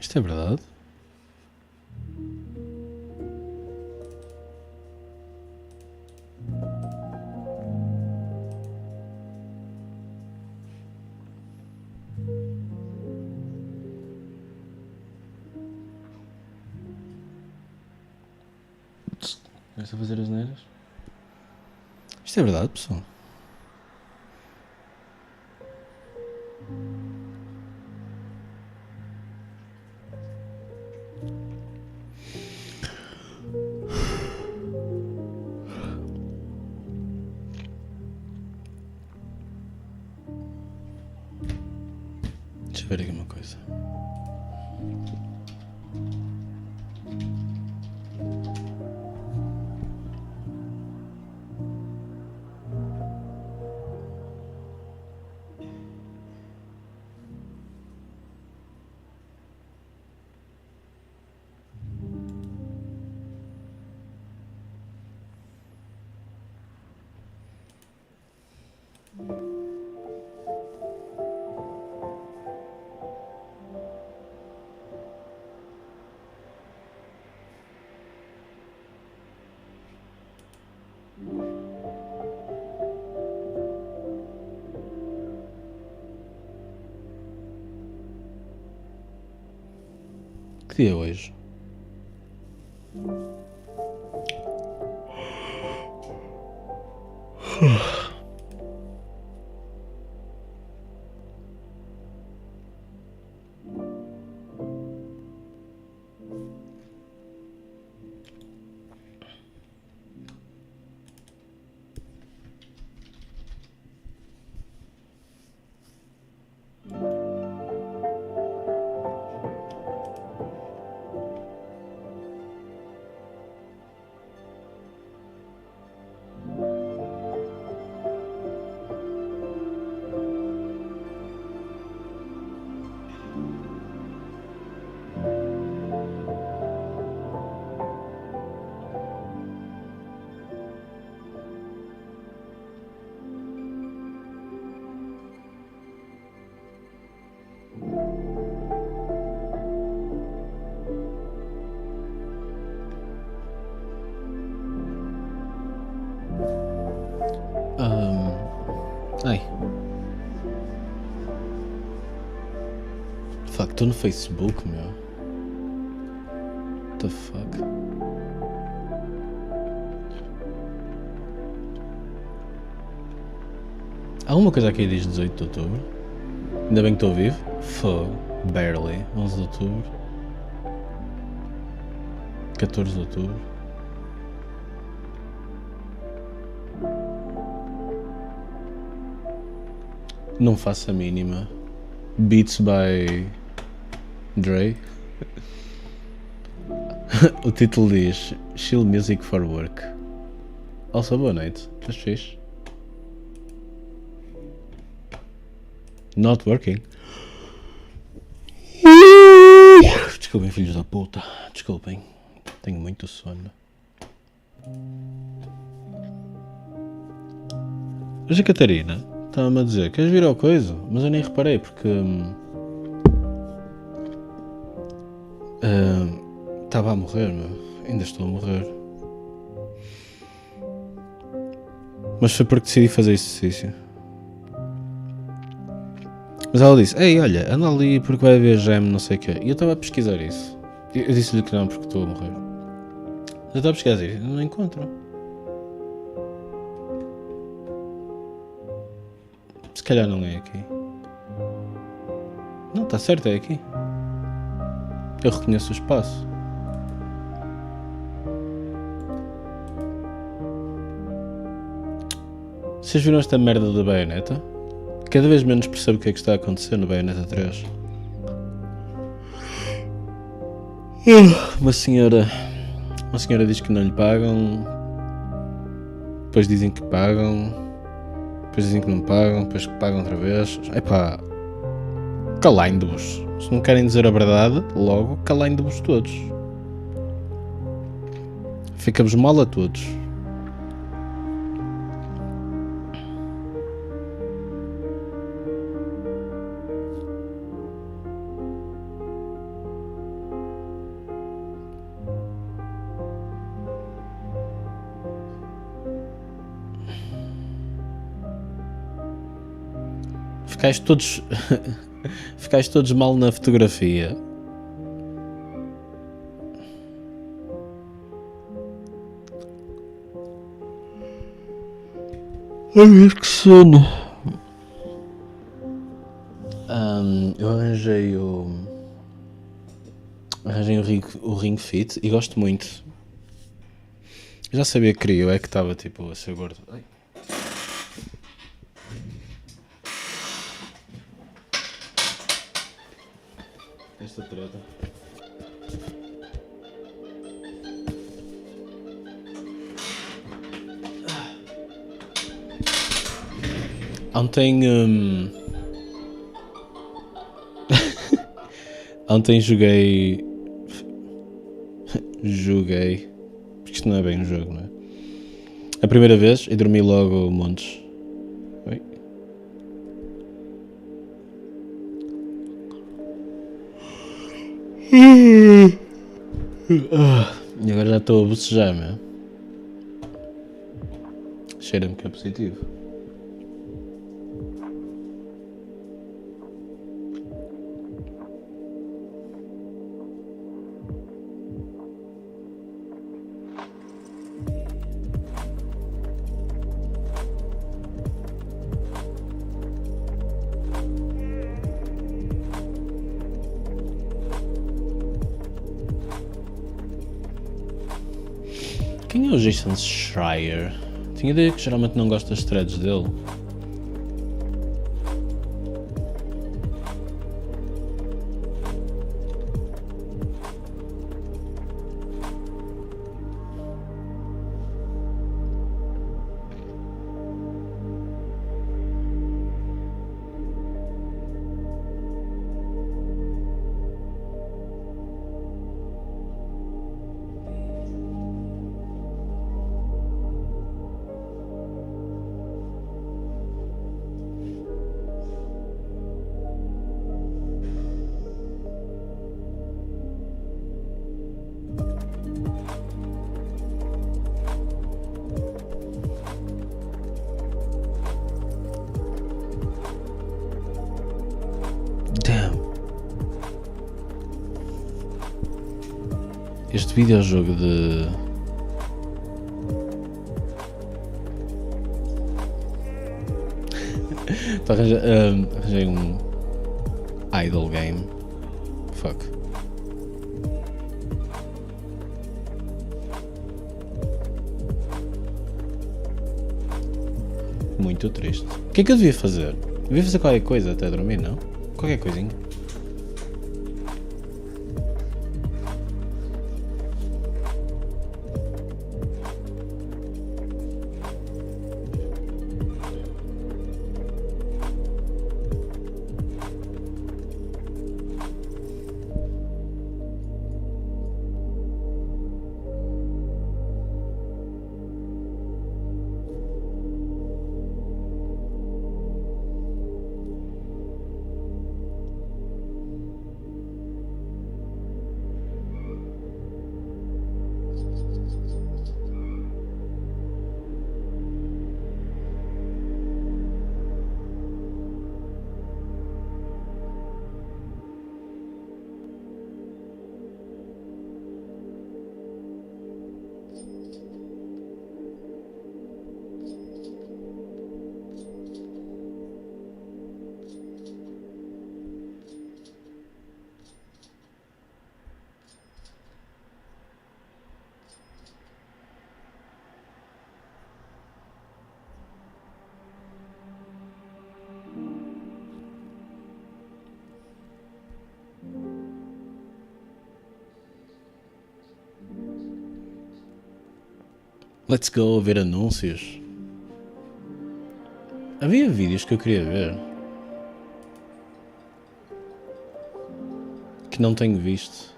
Isto é verdade? Começa a fazer as neiras? Isto é verdade, pessoal? Deixa eu ver aqui uma coisa. Que dia é hoje? Ai. Fuck, estou no Facebook, meu. What the fuck? Alguma coisa aqui diz 18 de outubro? Ainda bem que estou vivo. Fuck, barely. 11 de outubro. 14 de outubro. Não faço a mínima. Beats by Dre. O título diz Chill Music for Work. Also, boa noite. Estás fixe? Not working. Desculpem, filhos da puta. Desculpem. Tenho muito sono. Hoje a Catarina estava-me a dizer, queres vir ao coisa? Mas eu nem reparei porque estava a morrer, meu. Ainda estou a morrer. Mas foi porque decidi fazer exercício. Mas ela disse, ei, olha, anda ali porque vai haver jam, não sei o quê. E eu estava a pesquisar isso. Eu disse-lhe que não porque estou a morrer. Eu estava a pesquisar isso, não encontro. Se calhar não é aqui. Não, está certo, é aqui. Eu reconheço o espaço. Vocês viram esta merda da Bayonetta? Cada vez menos percebo o que é que está a acontecer no Bayonetta 3. Uma senhora diz que não lhe pagam. Depois dizem que pagam. Depois dizem que não pagam. Depois que pagam outra vez. Epá, calai-vos. Se não querem dizer a verdade, logo calai-vos todos. Fica-vos mal a todos. ficais todos. Ficais todos mal na fotografia. Ai, que sono. Eu arranjei o Ring Fit e gosto muito. Eu já sabia que queria, é que estava tipo a ser gordo. Ai. Esta treta. Ontem joguei. Porque isto não é bem um jogo, não é? A primeira vez e dormi logo montes. Oi. E agora já estou a bocejar, meu. Cheira-me que é positivo. Quem é o Jason Schreier? Tinha ideia que geralmente não gosto das threads dele. Este videojogo de... arranjei um idle game. Fuck. Muito triste. O que é que eu devia fazer? Devia fazer qualquer coisa até dormir, não? Qualquer coisinha. Let's go ver anúncios. Havia vídeos que eu queria ver que não tenho visto.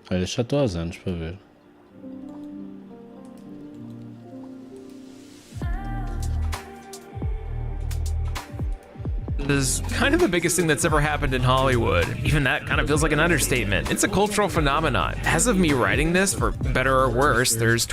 Olha, já estou há anos para ver. Is kind of the biggest thing that's ever happened in Hollywood. Even that kind of feels like an understatement. It's a cultural phenomenon. As of me writing this, for better or worse, there's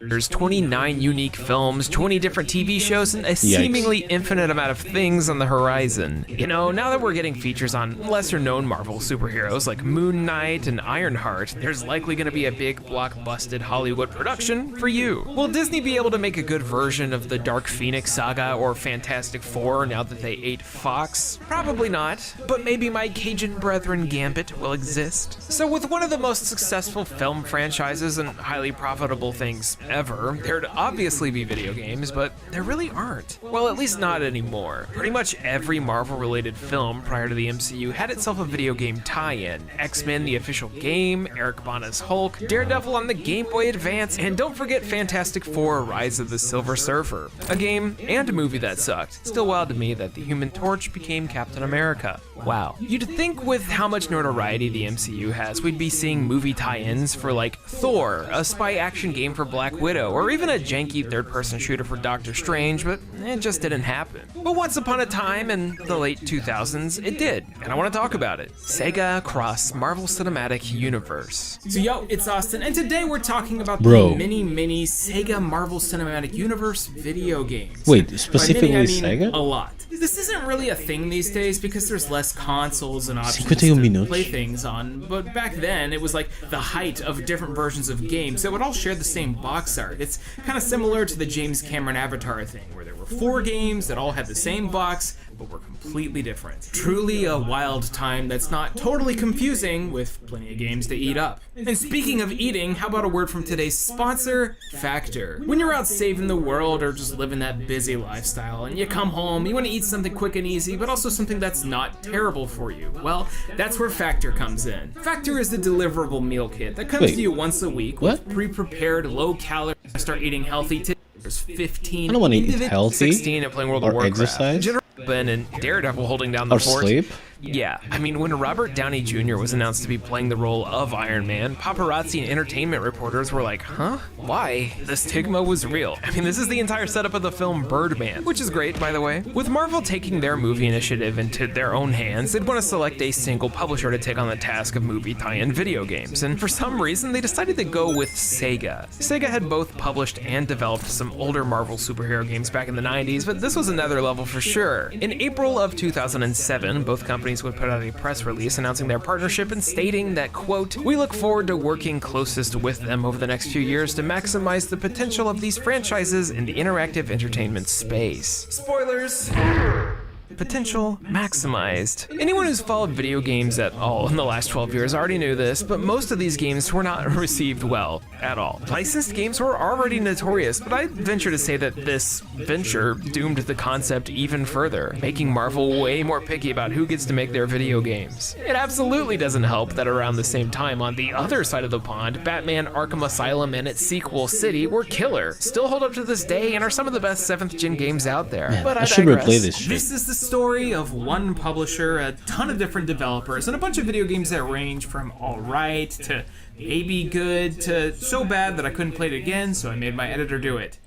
There's 29 unique films, 20 different TV shows, and a seemingly infinite amount of things on the horizon. You know, now that we're getting features on lesser-known Marvel superheroes like Moon Knight and Ironheart, there's likely going to be a big blockbusted Hollywood production for you. Will Disney be able to make a good version of the Dark Phoenix saga or Fantastic Four now that they ate Fox? Probably not, but maybe my Cajun brethren Gambit will exist. So with one of the most successful film franchises and highly profitable things ever, there'd obviously be video games, but there really aren't. Well, at least not anymore. Pretty much every Marvel-related film prior to the MCU had itself a video game tie-in. X-Men the official game, Eric Bana's Hulk, Daredevil on the Game Boy Advance, and don't forget Fantastic Four: Rise of the Silver Surfer. A game and a movie that sucked. Still wild to me that the Human Torch became Captain America. Wow. You'd think with how much notoriety the MCU has, we'd be seeing movie tie-ins for like Thor, a spy action game for Black Widow, or even a janky third-person shooter for Doctor Strange, but it just didn't happen. But once upon a time in the late 2000s, it did, and I want to talk about it. Sega across Marvel Cinematic Universe. So yo, it's Austin, and today we're talking about the mini Sega Marvel Cinematic Universe video games. Wait, specifically By many, Sega? A lot. This isn't really a thing these days because there's less consoles and options 51 to minutos. play things on, but back then it was like the height of different versions of games that would all share the same box art. It's kind of similar to the James Cameron Avatar thing, where there were 4 games that all had the same box, but were completely different. Truly a wild time that's not totally confusing, with plenty of games to eat up. And speaking of eating, how about a word from today's sponsor, Factor. When you're out saving the world or just living that busy lifestyle and you come home, you want to eat something quick and easy, but also something that's not terrible for you. Well, that's where Factor comes in. Factor is the deliverable meal kit that comes to you once a week with pre-prepared, low-calorie, start eating healthy tips. There's 15. I don't want to eat healthy 16 at playing World of or Warcraft. exercise Ben and Daredevil holding down the or fort. sleep. Yeah, I mean, when Robert Downey Jr. was announced to be playing the role of Iron Man, paparazzi and entertainment reporters were like, huh? Why? The stigma was real. I mean, this is the entire setup of the film Birdman, which is great, by the way. With Marvel taking their movie initiative into their own hands, they'd want to select a single publisher to take on the task of movie tie-in video games, and for some reason, they decided to go with Sega. Sega had both published and developed some older Marvel superhero games back in the 90s, but this was another level for sure. In April of 2007, both companies would put out a press release announcing their partnership and stating that, quote, "We look forward to working closest with them over the next few years to maximize the potential of these franchises in the interactive entertainment space." Spoilers! Potential maximized. Anyone who's followed video games at all in the last 12 years already knew this, but most of these games were not received well at all. Licensed games were already notorious, but I venture to say that this venture doomed the concept even further, making Marvel way more picky about who gets to make their video games. It absolutely doesn't help that around the same time on the other side of the pond, Batman Arkham Asylum and its sequel City were killer, still hold up to this day and are some of the best 7th gen games out there. Man, but I should digress. replay this shit. This is the story of one publisher, a ton of different developers, and a bunch of video games that range from alright to maybe good to so bad that I couldn't play it again, so I made my editor do it.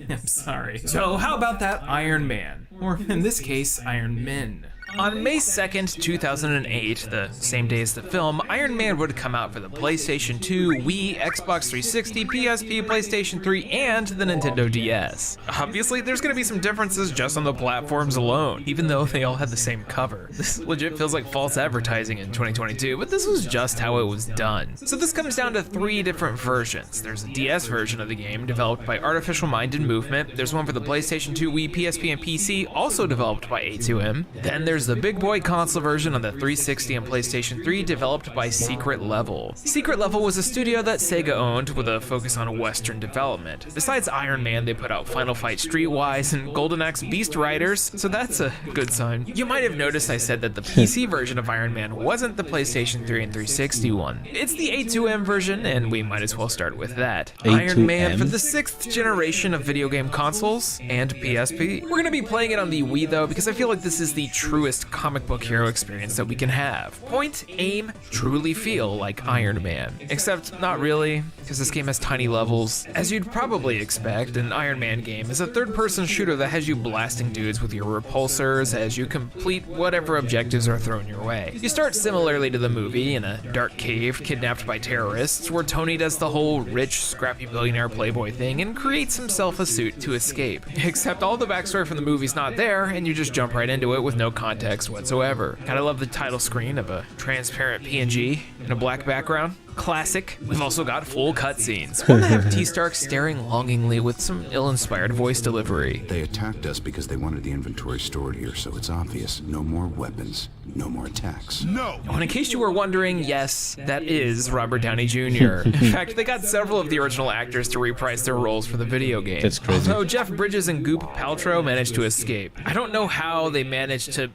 I'm sorry. So how about that Iron Man? Or in this case, Iron Men. On May 2nd, 2008, the same day as the film, Iron Man would come out for the PlayStation 2, Wii, Xbox 360, PSP, PlayStation 3, and the Nintendo DS. Obviously, there's gonna be some differences just on the platforms alone, even though they all had the same cover. This legit feels like false advertising in 2022, but this was just how it was done. So this comes down to 3 different versions. There's a DS version of the game, developed by Artificial Mind and Movement. There's one for the PlayStation 2, Wii, PSP, and PC, also developed by A2M. Then there's the big boy console version on the 360 and PlayStation 3, developed by Secret Level. Secret Level was a studio that Sega owned with a focus on Western development. Besides Iron Man, they put out Final Fight Streetwise and Golden Axe Beast Riders, so that's a good sign. You might have noticed I said that the PC version of Iron Man wasn't the PlayStation 3 and 360 one. It's the A2M version, and we might as well start with that. Iron Man for the 6th generation of video game consoles and PSP. We're gonna be playing it on the Wii though, because I feel like this is the truest truest comic book hero experience that we can have. Point, aim, truly feel like Iron Man. Except not really, because this game has tiny levels. As you'd probably expect, an Iron Man game is a third-person shooter that has you blasting dudes with your repulsors as you complete whatever objectives are thrown your way. You start similarly to the movie, in a dark cave kidnapped by terrorists, where Tony does the whole rich, scrappy billionaire playboy thing and creates himself a suit to escape. Except all the backstory from the movie's not there, and you just jump right into it with no context whatsoever. Kinda love the title screen of a transparent PNG in a black background. Classic. We've also got full cutscenes. One that have T. Stark staring longingly with some ill-inspired voice delivery. They attacked us because they wanted the inventory stored here, so it's obvious. No more weapons, no more attacks. No! And in case you were wondering, yes, that is Robert Downey Jr. In fact, they got several of the original actors to reprise their roles for the video game. That's crazy. Although Jeff Bridges and Goop Paltrow managed to escape. I don't know how they managed to,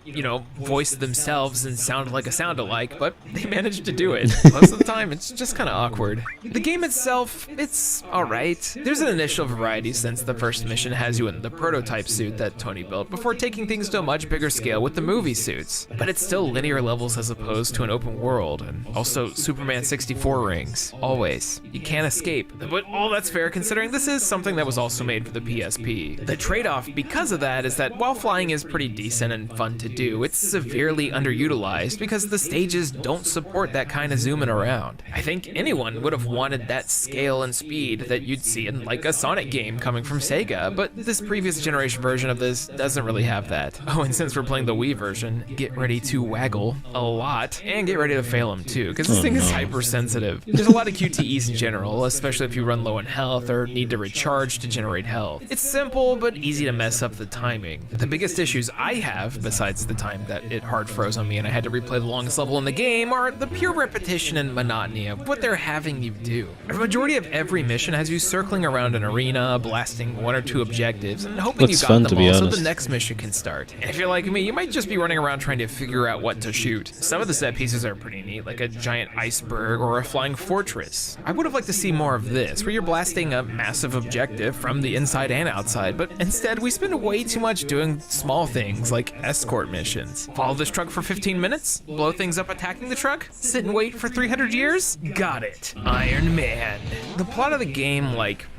voice themselves and sound like a sound-alike, but they managed to do it. Most of the time, it's just kind of awkward. The game itself, it's alright. There's an initial variety since the first mission has you in the prototype suit that Tony built before taking things to a much bigger scale with the movie suits. But it's still linear levels as opposed to an open world, and also Superman 64 rings. Always. You can't escape. But all that's fair considering this is something that was also made for the PSP. The trade-off because of that is that while flying is pretty decent and fun to do, it's severely underutilized because the stages don't support that kind of zooming around. I think anyone would have wanted that scale and speed that you'd see in like a Sonic game coming from Sega, but this previous generation version of this doesn't really have that. Oh, and since we're playing the Wii version, get ready to waggle a lot, and get ready to fail them too, because this thing is hypersensitive. There's a lot of QTEs in general, especially if you run low in health or need to recharge to generate health. It's simple, but easy to mess up the timing. The biggest issues I have, besides the time that it hard froze on me and I had to replay the longest level in the game, are the pure repetition and monotony of what they're having you do. A majority of every mission has you circling around an arena, blasting one or two objectives, and hoping Looks you fun, got to them be all so honest. the next mission can start. And if you're like me, you might just be running around trying to figure out what to shoot. Some of the set pieces are pretty neat, like a giant iceberg or a flying fortress. I would have liked to see more of this, where you're blasting a massive objective from the inside and outside, but instead we spend way too much doing small things like escort missions. Follow this truck for 15 minutes? Blow things up attacking the truck? Sit and wait for 300 years? Got it. Iron Man. The plot of the game,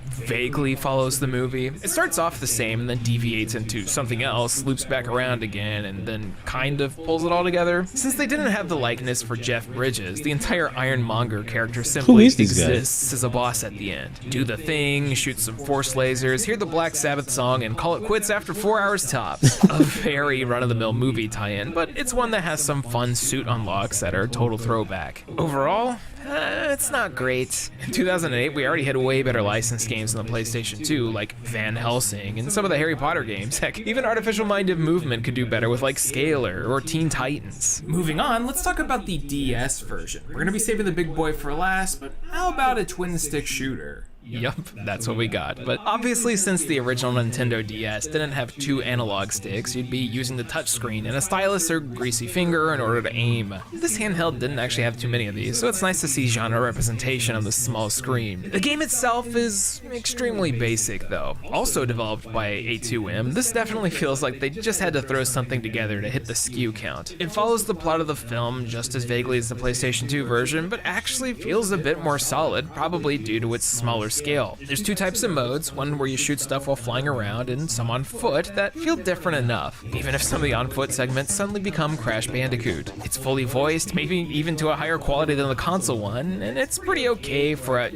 vaguely follows the movie. It starts off the same and then deviates into something else, loops back around again, and then kind of pulls it all together. Since they didn't have the likeness for Jeff Bridges, the entire Ironmonger character simply is these guys? exists as a boss at the end. Do the thing, shoot some force lasers, hear the Black Sabbath song, and call it quits after 4 hours tops. A very run-of-the-mill movie tie-in, but it's one that has some fun suit unlocks that are total throwback. Overall, it's not great. In 2008, we already had way better licensed games on the PlayStation 2, like Van Helsing and some of the Harry Potter games. Heck, even Artificial Minded Movement could do better with like Scalar or Teen Titans. Moving on, let's talk about the DS version. We're gonna be saving the big boy for last, but how about a twin-stick shooter? Yup, that's what we got. But obviously, since the original Nintendo DS didn't have 2 analog sticks, you'd be using the touchscreen and a stylus or greasy finger in order to aim. This handheld didn't actually have too many of these, so it's nice to see genre representation on the small screen. The game itself is extremely basic, though. Also developed by A2M, this definitely feels like they just had to throw something together to hit the SKU count. It follows the plot of the film just as vaguely as the PlayStation 2 version, but actually feels a bit more solid, probably due to its smaller scale. There's 2 types of modes, one where you shoot stuff while flying around and some on foot that feel different enough, even if some of the on-foot segments suddenly become Crash Bandicoot. It's fully voiced, maybe even to a higher quality than the console one, and it's pretty okay for a,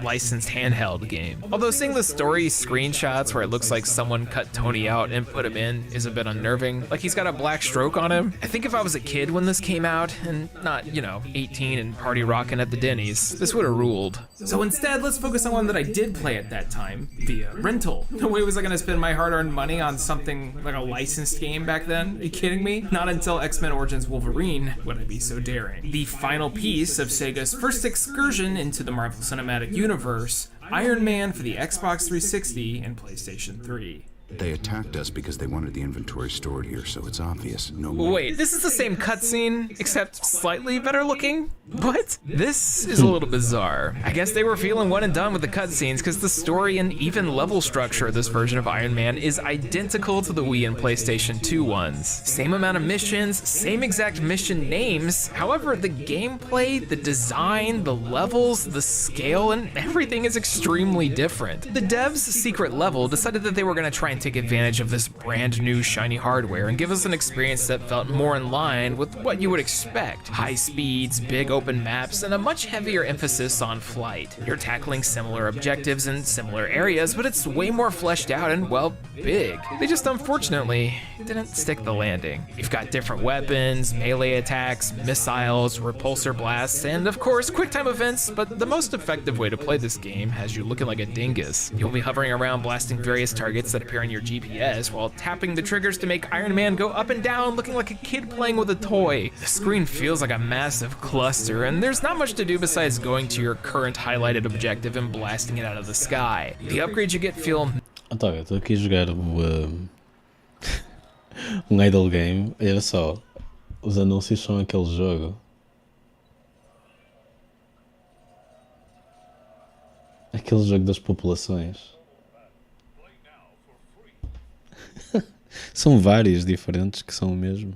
licensed handheld game. Although seeing the story screenshots where it looks like someone cut Tony out and put him in is a bit unnerving, like he's got a black stroke on him. I think if I was a kid when this came out, and not, 18 and party rocking at the Denny's, this would have ruled. So instead, let's focus on one that I did play at that time via rental. No way was I gonna spend my hard-earned money on something like a licensed game back then. Are you kidding me? Not until X-Men Origins Wolverine would I be so daring. The final piece of Sega's first excursion into the Marvel Cinematic Universe, Iron Man for the Xbox 360 and PlayStation 3. They attacked us because they wanted the inventory stored here, so it's obvious. No more. Wait, this is the same cutscene, except slightly better looking? What? This is a little bizarre. I guess they were feeling one and done with the cutscenes because the story and even level structure of this version of Iron Man is identical to the Wii and PlayStation 2 ones. Same amount of missions, same exact mission names. However, the gameplay, the design, the levels, the scale, and everything is extremely different. The devs' secret level decided that they were going to try and take advantage of this brand new shiny hardware and give us an experience that felt more in line with what you would expect. High speeds, big open maps, and a much heavier emphasis on flight. You're tackling similar objectives in similar areas, but it's way more fleshed out and, well, big. They just unfortunately didn't stick the landing. You've got different weapons, melee attacks, missiles, repulsor blasts, and of course, quick-time events, but the most effective way to play this game has you looking like a dingus. You'll be hovering around blasting various targets that appear on your GPS while tapping the triggers to make Iron Man go up and down looking like a kid playing with a toy. The screen feels like a massive cluster, and there's not much to do besides going to your current highlighted objective and blasting it out of the sky. The upgrades you get feel... Então, eu estou aqui a jogar um idle game. E olha só, os anúncios são aquele jogo. Aquele jogo das populações. São vários diferentes que são o mesmo.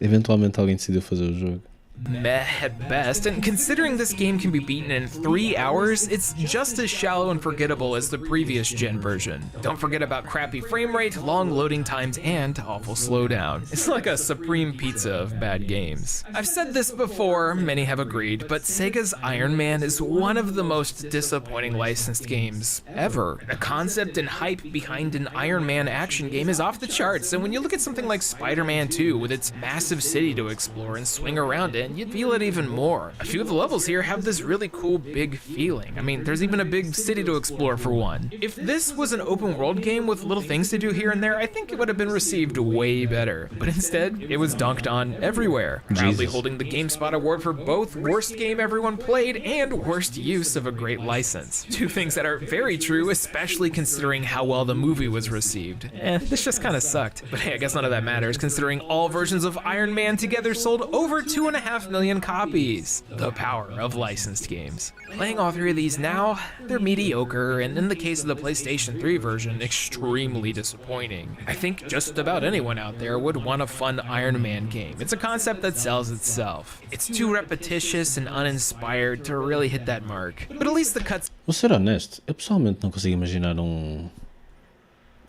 Eventualmente alguém decidiu fazer o jogo. Meh at best, and considering this game can be beaten in 3 hours, it's just as shallow and forgettable as the previous gen version. Don't forget about crappy frame rate, long loading times, and awful slowdown. It's like a supreme pizza of bad games. I've said this before, many have agreed, but Sega's Iron Man is one of the most disappointing licensed games ever. The concept and hype behind an Iron Man action game is off the charts, and when you look at something like Spider-Man 2 with its massive city to explore and swing around in, you'd feel it even more. A few of the levels here have this really cool big feeling. I mean, there's even a big city to explore for one. If this was an open world game with little things to do here and there, I think it would have been received way better. But instead, it was dunked on everywhere, proudly holding the GameSpot award for both worst game everyone played and worst use of a great license. Two things that are very true, especially considering how well the movie was received. This just kinda sucked. But hey, I guess none of that matters, considering all versions of Iron Man together sold over 2.5 million copies. The power of licensed games. Playing all three of these now, they're mediocre, and in the case of the PlayStation 3 version, extremely disappointing. I think just about anyone out there would want a fun Iron Man game. It's a concept that sells itself. It's too repetitious and uninspired to really hit that mark. But at least the cuts... Vou ser honesto, eu pessoalmente não consigo imaginar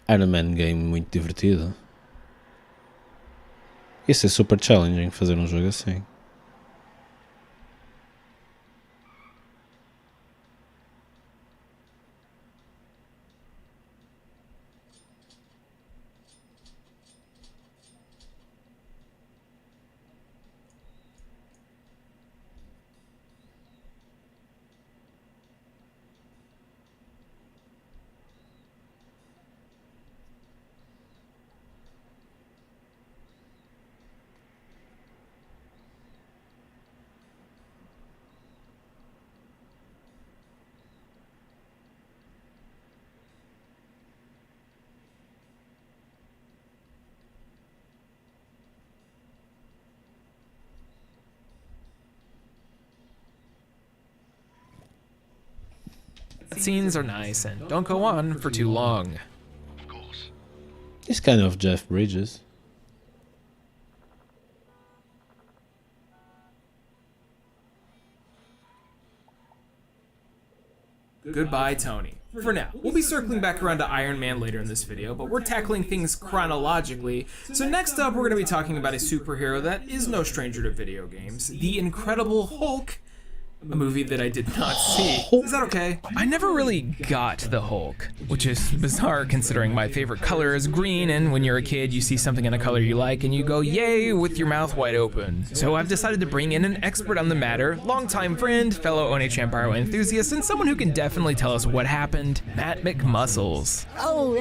Iron Man game muito divertido. Isso é super challenging fazer um jogo assim. Scenes are nice and don't go on for too long. He's kind of Jeff Bridges. Goodbye, Tony. For now, we'll be circling back around to Iron Man later in this video, but we're tackling things chronologically. So next up, we're going to be talking about a superhero that is no stranger to video games, The Incredible Hulk, a movie that I did not see. Is that okay? I never really got the Hulk, which is bizarre considering my favorite color is green, and when you're a kid you see something in a color you like and you go yay with your mouth wide open. So I've decided to bring in an expert on the matter, longtime friend, fellow Onechan Pyro enthusiast, and someone who can definitely tell us what happened, Matt McMuscles. Oh,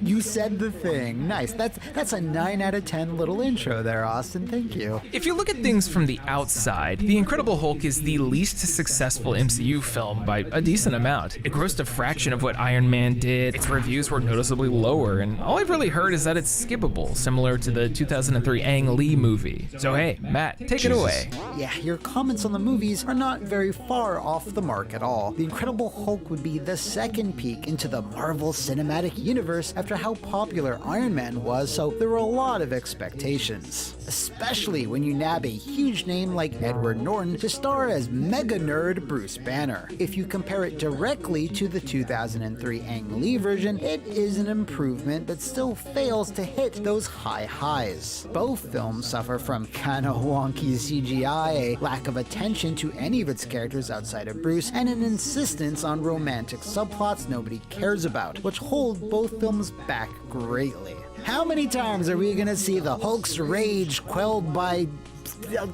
you said the thing. Nice. That's a 9 out of 10 little intro there, Austin. Thank you. If you look at things from the outside, The Incredible Hulk is the least successful MCU film by a decent amount. It grossed a fraction of what Iron Man did, its reviews were noticeably lower, and all I've really heard is that it's skippable, similar to the 2003 Ang Lee movie. So hey, Matt, take it away. Yeah, your comments on the movies are not very far off the mark at all. The Incredible Hulk would be the second peek into the Marvel Cinematic Universe after how popular Iron Man was, so there were a lot of expectations. Especially when you nab a huge name like Edward Norton to star as mega nerd Bruce Banner. If you compare it directly to the 2003 Ang Lee version, it is an improvement but still fails to hit those high highs. Both films suffer from kinda wonky CGI, a lack of attention to any of its characters outside of Bruce, and an insistence on romantic subplots nobody cares about, which hold both films back greatly. How many times are we gonna see the Hulk's rage quelled by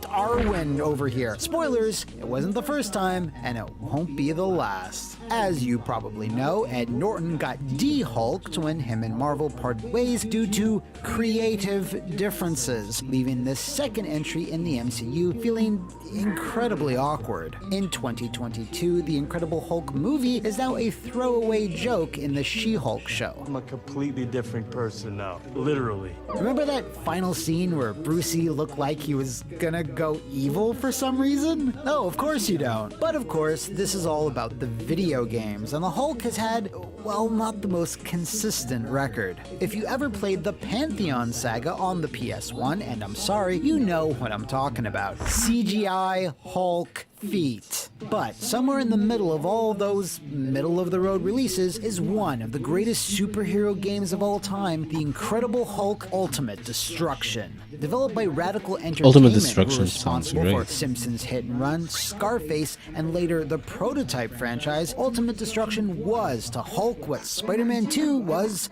Arwen over here? Spoilers, it wasn't the first time, and it won't be the last. As you probably know, Ed Norton got de-Hulked when him and Marvel parted ways due to creative differences, leaving this second entry in the MCU feeling incredibly awkward. In 2022, the Incredible Hulk movie is now a throwaway joke in the She-Hulk show. I'm a completely different person now, literally. Remember that final scene where Brucey looked like he was gonna go evil for some reason? No, of course you don't. But of course, this is all about the video games, and the Hulk has had, well, not the most consistent record. If you ever played the Pantheon saga on the PS1, and I'm sorry, you know what I'm talking about. CGI Hulk feat. But somewhere in the middle of all those middle-of-the-road releases is one of the greatest superhero games of all time, The Incredible Hulk Ultimate Destruction. Developed by Radical Entertainment, Ultimate who were Destruction sounds responsible for great. Simpsons Hit and Run, Scarface, and later the Prototype franchise, Ultimate Destruction was to Hulk what Spider-Man 2 was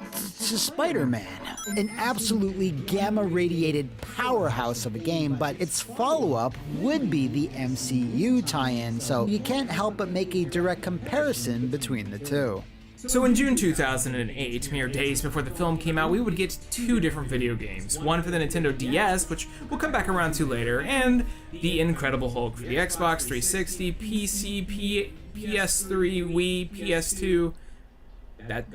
to Spider-Man. An absolutely gamma-radiated powerhouse of a game, but its follow-up would be the MCU tie-in, so you can't help but make a direct comparison between the two. So in June 2008, mere days before the film came out, we would get two different video games. One for the Nintendo DS, which we'll come back around to later, and The Incredible Hulk for the Xbox 360, PC, PS3, Wii, PS2.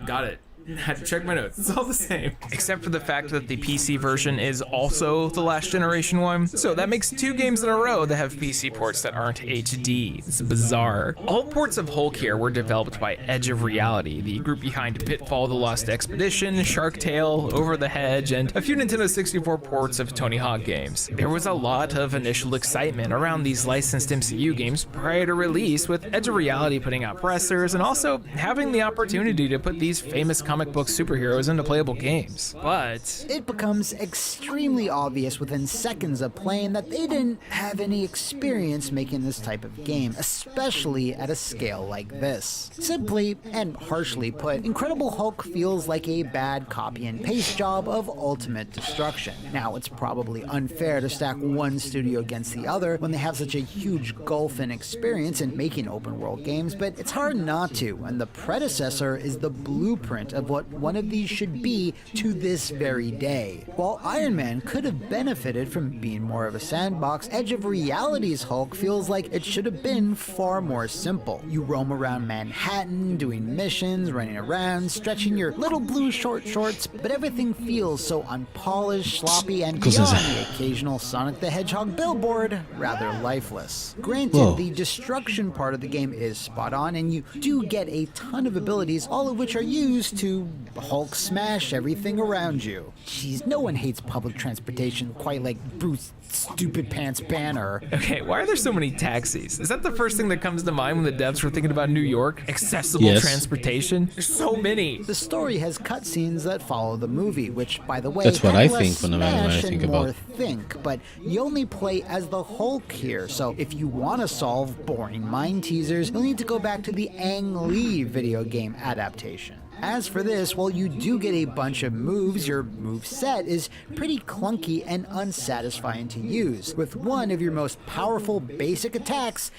Got it. I had to check my notes. It's all the same. Except for the fact that the PC version is also the last generation one. So that makes two games in a row that have PC ports that aren't HD. It's bizarre. All ports of Hulk here were developed by Edge of Reality, the group behind Pitfall: The Lost Expedition, Shark Tale, Over the Hedge, and a few Nintendo 64 ports of Tony Hawk games. There was a lot of initial excitement around these licensed MCU games prior to release, with Edge of Reality putting out pressers and also having the opportunity to put these famous comic book superheroes into playable games. But it becomes extremely obvious within seconds of playing that they didn't have any experience making this type of game, especially at a scale like this. Simply and harshly put, Incredible Hulk feels like a bad copy and paste job of Ultimate Destruction. Now, it's probably unfair to stack one studio against the other when they have such a huge gulf in experience in making open world games, but it's hard not to, and the predecessor is the blueprint of what one of these should be to this very day. While Iron Man could have benefited from being more of a sandbox, Edge of Reality's Hulk feels like it should have been far more simple. You roam around Manhattan, doing missions, running around, stretching your little blue short shorts, but everything feels so unpolished, sloppy, and beyond the occasional Sonic the Hedgehog billboard, rather lifeless. Granted, the destruction part of the game is spot on, and you do get a ton of abilities, all of which are used to Hulk smash everything around you. Jeez, no one hates public transportation quite like Bruce Stupid Pants Banner. okay, why are there so many taxis? Is that the first thing that comes to mind when the devs were thinking about New York? Accessible transportation? There's so many. The story has cutscenes that follow the movie, which, by the way, That's what I less think when I smash think and more about. think, but you only play as the Hulk here, so if you want to solve boring mind teasers, you'll need to go back to the Ang Lee video game adaptation. As for this, while you do get a bunch of moves, your move set is pretty clunky and unsatisfying to use, with one of your most powerful basic attacks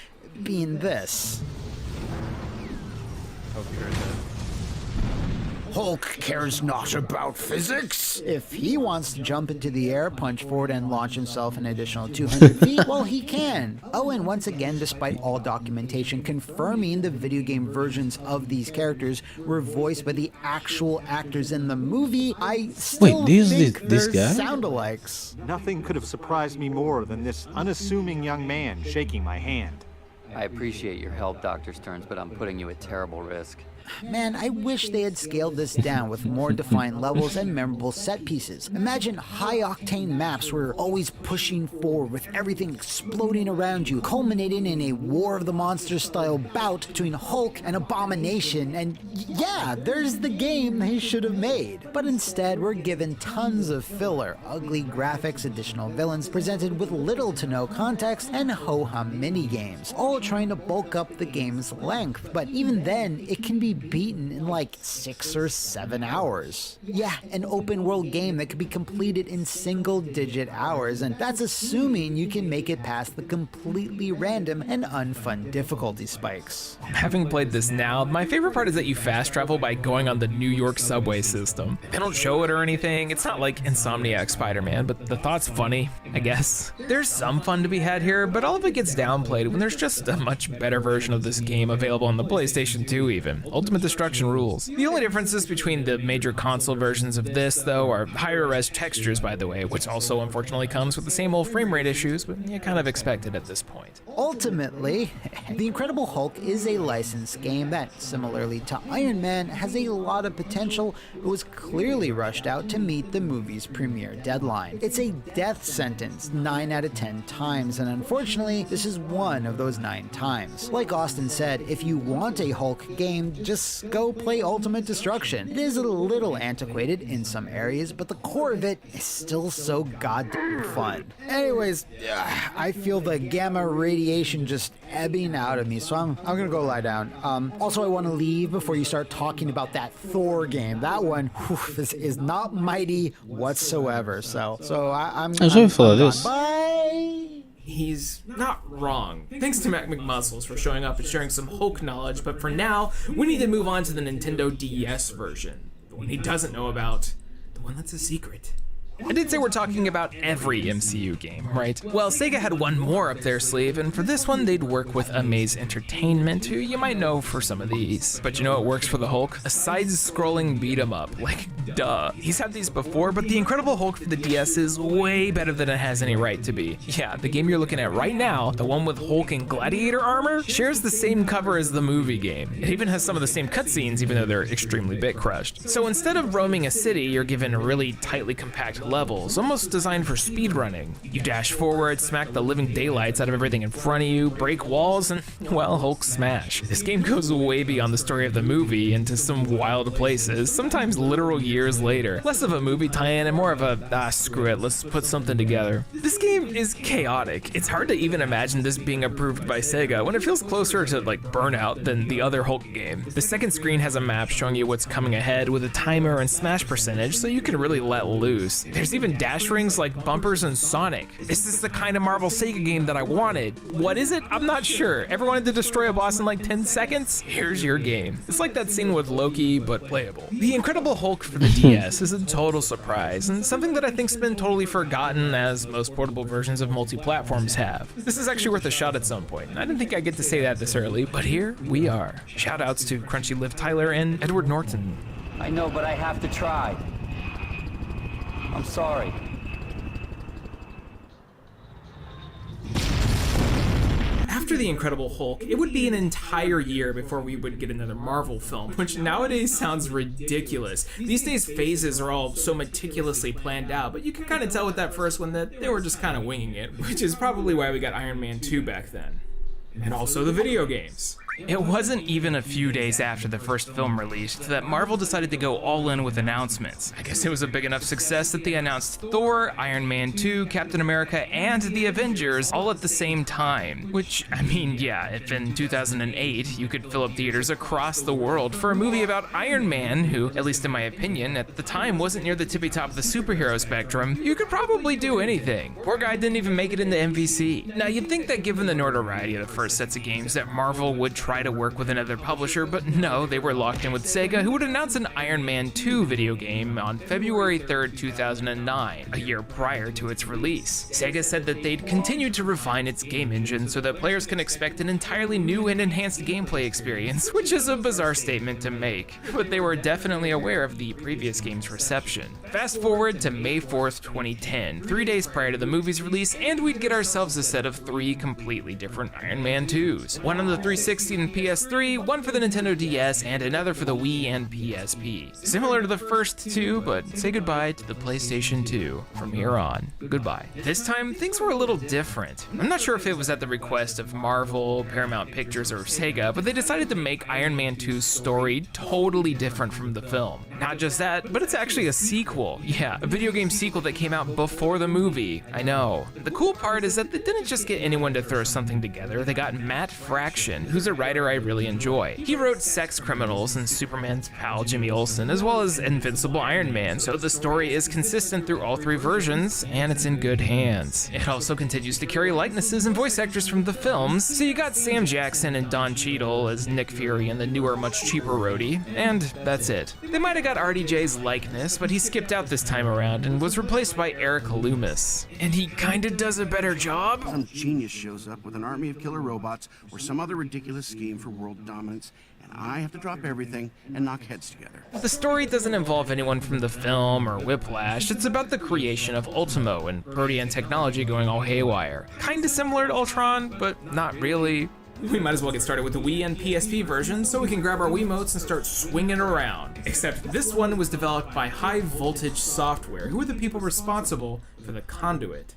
being this. Hope you heard that. Hulk cares not about physics. If he wants to jump into the air, punch forward, and launch himself an additional 200 feet, well, he can. Oh, and once again, despite all documentation confirming the video game versions of these characters were voiced by the actual actors in the movie, I still think this they're guy? sound-alikes. Nothing could have surprised me more than this unassuming young man shaking my hand. I appreciate your help, Dr. Stearns, but I'm putting you at terrible risk. Man, I wish they had scaled this down with more defined levels and memorable set pieces. Imagine high-octane maps where you're always pushing forward with everything exploding around you, culminating in a War of the Monsters style bout between Hulk and Abomination, and yeah, there's the game they should have made. But instead, we're given tons of filler, ugly graphics, additional villains presented with little to no context, and ho-hum minigames, all trying to bulk up the game's length. But even then, it can be beaten in like 6 or 7 hours. Yeah, an open world game that could be completed in single-digit hours, and that's assuming you can make it past the completely random and unfun difficulty spikes. Having played this now, my favorite part is that you fast travel by going on the New York subway system. They don't show it or anything. It's not like Insomniac Spider-Man, but the thought's funny, I guess. There's some fun to be had here, but all of it gets downplayed when there's just a much better version of this game available on the PlayStation 2 even. Ultimate Destruction rules. The only differences between the major console versions of this, though, are higher res textures, by the way, which also unfortunately comes with the same old frame rate issues, but you kind of expect it at this point. Ultimately, The Incredible Hulk is a licensed game that, similarly to Iron Man, has a lot of potential but was clearly rushed out to meet the movie's premiere deadline. It's a death sentence 9 out of 10 times, and unfortunately, this is one of those 9 times. Like Austin said, if you want a Hulk game, just go play Ultimate Destruction. It is a little antiquated in some areas, but the core of it is still so goddamn fun. Anyways, I feel the gamma radiation just ebbing out of me, so I'm gonna go lie down. Also, I want to leave before you start talking about that Thor game. That one is not mighty whatsoever. So I'm sorry for this. Bye. He's not wrong. Thanks to Mac McMuscles for showing up and sharing some Hulk knowledge, but for now, we need to move on to the Nintendo DS version. The one he doesn't know about. The one that's a secret. I did say we're talking about every MCU game, right? Well, Sega had one more up their sleeve, and for this one, they'd work with Amaze Entertainment, who you might know for some of these. But you know what works for the Hulk? A side-scrolling beat-em-up. Like, duh. He's had these before, but the Incredible Hulk for the DS is way better than it has any right to be. Yeah, the game you're looking at right now, the one with Hulk in gladiator armor, shares the same cover as the movie game. It even has some of the same cutscenes, even though they're extremely bit-crushed. So instead of roaming a city, you're given really tightly compact levels, almost designed for speedrunning. You dash forward, smack the living daylights out of everything in front of you, break walls, and, well, Hulk smash. This game goes way beyond the story of the movie into some wild places, sometimes literal years later. Less of a movie tie-in and more of a, screw it, let's put something together. This game is chaotic. It's hard to even imagine this being approved by Sega when it feels closer to, like, Burnout than the other Hulk game. The second screen has a map showing you what's coming ahead with a timer and smash percentage, so you can really let loose. There's even dash rings like bumpers in Sonic. Is this the kind of Marvel Sega game that I wanted? What is it? I'm not sure. Ever wanted to destroy a boss in like 10 seconds? Here's your game. It's like that scene with Loki, but playable. The Incredible Hulk for the DS is a total surprise, and something that I think's been totally forgotten, as most portable versions of multi-platforms have. This is actually worth a shot at some point. I didn't think I'd get to say that this early, but here we are. Shoutouts to Crunchy Liv Tyler and Edward Norton. I know, but I have to try. I'm sorry. After The Incredible Hulk, it would be an entire year before we would get another Marvel film, which nowadays sounds ridiculous. These days, phases are all so meticulously planned out, but you can kind of tell with that first one that they were just kind of winging it, which is probably why we got Iron Man 2 back then. And also the video games. It wasn't even a few days after the first film released that Marvel decided to go all in with announcements. I guess it was a big enough success that they announced Thor, Iron Man 2, Captain America, and the Avengers all at the same time. Which, I mean, yeah, if in 2008 you could fill up theaters across the world for a movie about Iron Man, who, at least in my opinion, at the time wasn't near the tippy top of the superhero spectrum, you could probably do anything. Poor guy didn't even make it into MVC. Now, you'd think that given the notoriety of the first sets of games that Marvel would try try to work with another publisher, but no, they were locked in with Sega, who would announce an Iron Man 2 video game on February 3rd, 2009, a year prior to its release. Sega said that they'd continue to refine its game engine so that players can expect an entirely new and enhanced gameplay experience, which is a bizarre statement to make, but they were definitely aware of the previous game's reception. Fast forward to May 4th, 2010, 3 days prior to the movie's release, and we'd get ourselves a set of 3 completely different Iron Man 2s. One on the 360 and PS3, one for the Nintendo DS, and another for the Wii and PSP. Similar to the first 2, but say goodbye to the PlayStation 2. From here on, goodbye. This time, things were a little different. I'm not sure if it was at the request of Marvel, Paramount Pictures, or Sega, but they decided to make Iron Man 2's story totally different from the film. Not just that, but it's actually a sequel. Yeah, a video game sequel that came out before the movie. I know. The cool part is that they didn't just get anyone to throw something together, they got Matt Fraction, who's a writer I really enjoy. He wrote Sex Criminals and Superman's pal Jimmy Olsen, as well as Invincible Iron Man, so the story is consistent through all 3 versions, and it's in good hands. It also continues to carry likenesses and voice actors from the films, so you got Sam Jackson and Don Cheadle as Nick Fury and the newer, much cheaper Rhodey, and that's it. They might have got RDJ's likeness, but he skipped out this time around and was replaced by Eric Loomis. And he kinda does a better job? Some genius shows up with an army of killer robots or some other ridiculous scheme for world dominance, and I have to drop everything and knock heads together. The story doesn't involve anyone from the film or Whiplash. It's about the creation of Ultimo and protean technology going all haywire. Kinda similar to Ultron, but not really. We might as well get started with the Wii and PSP version so we can grab our Wiimotes and start swinging around. Except this one was developed by High Voltage Software, who were the people responsible for the Conduit.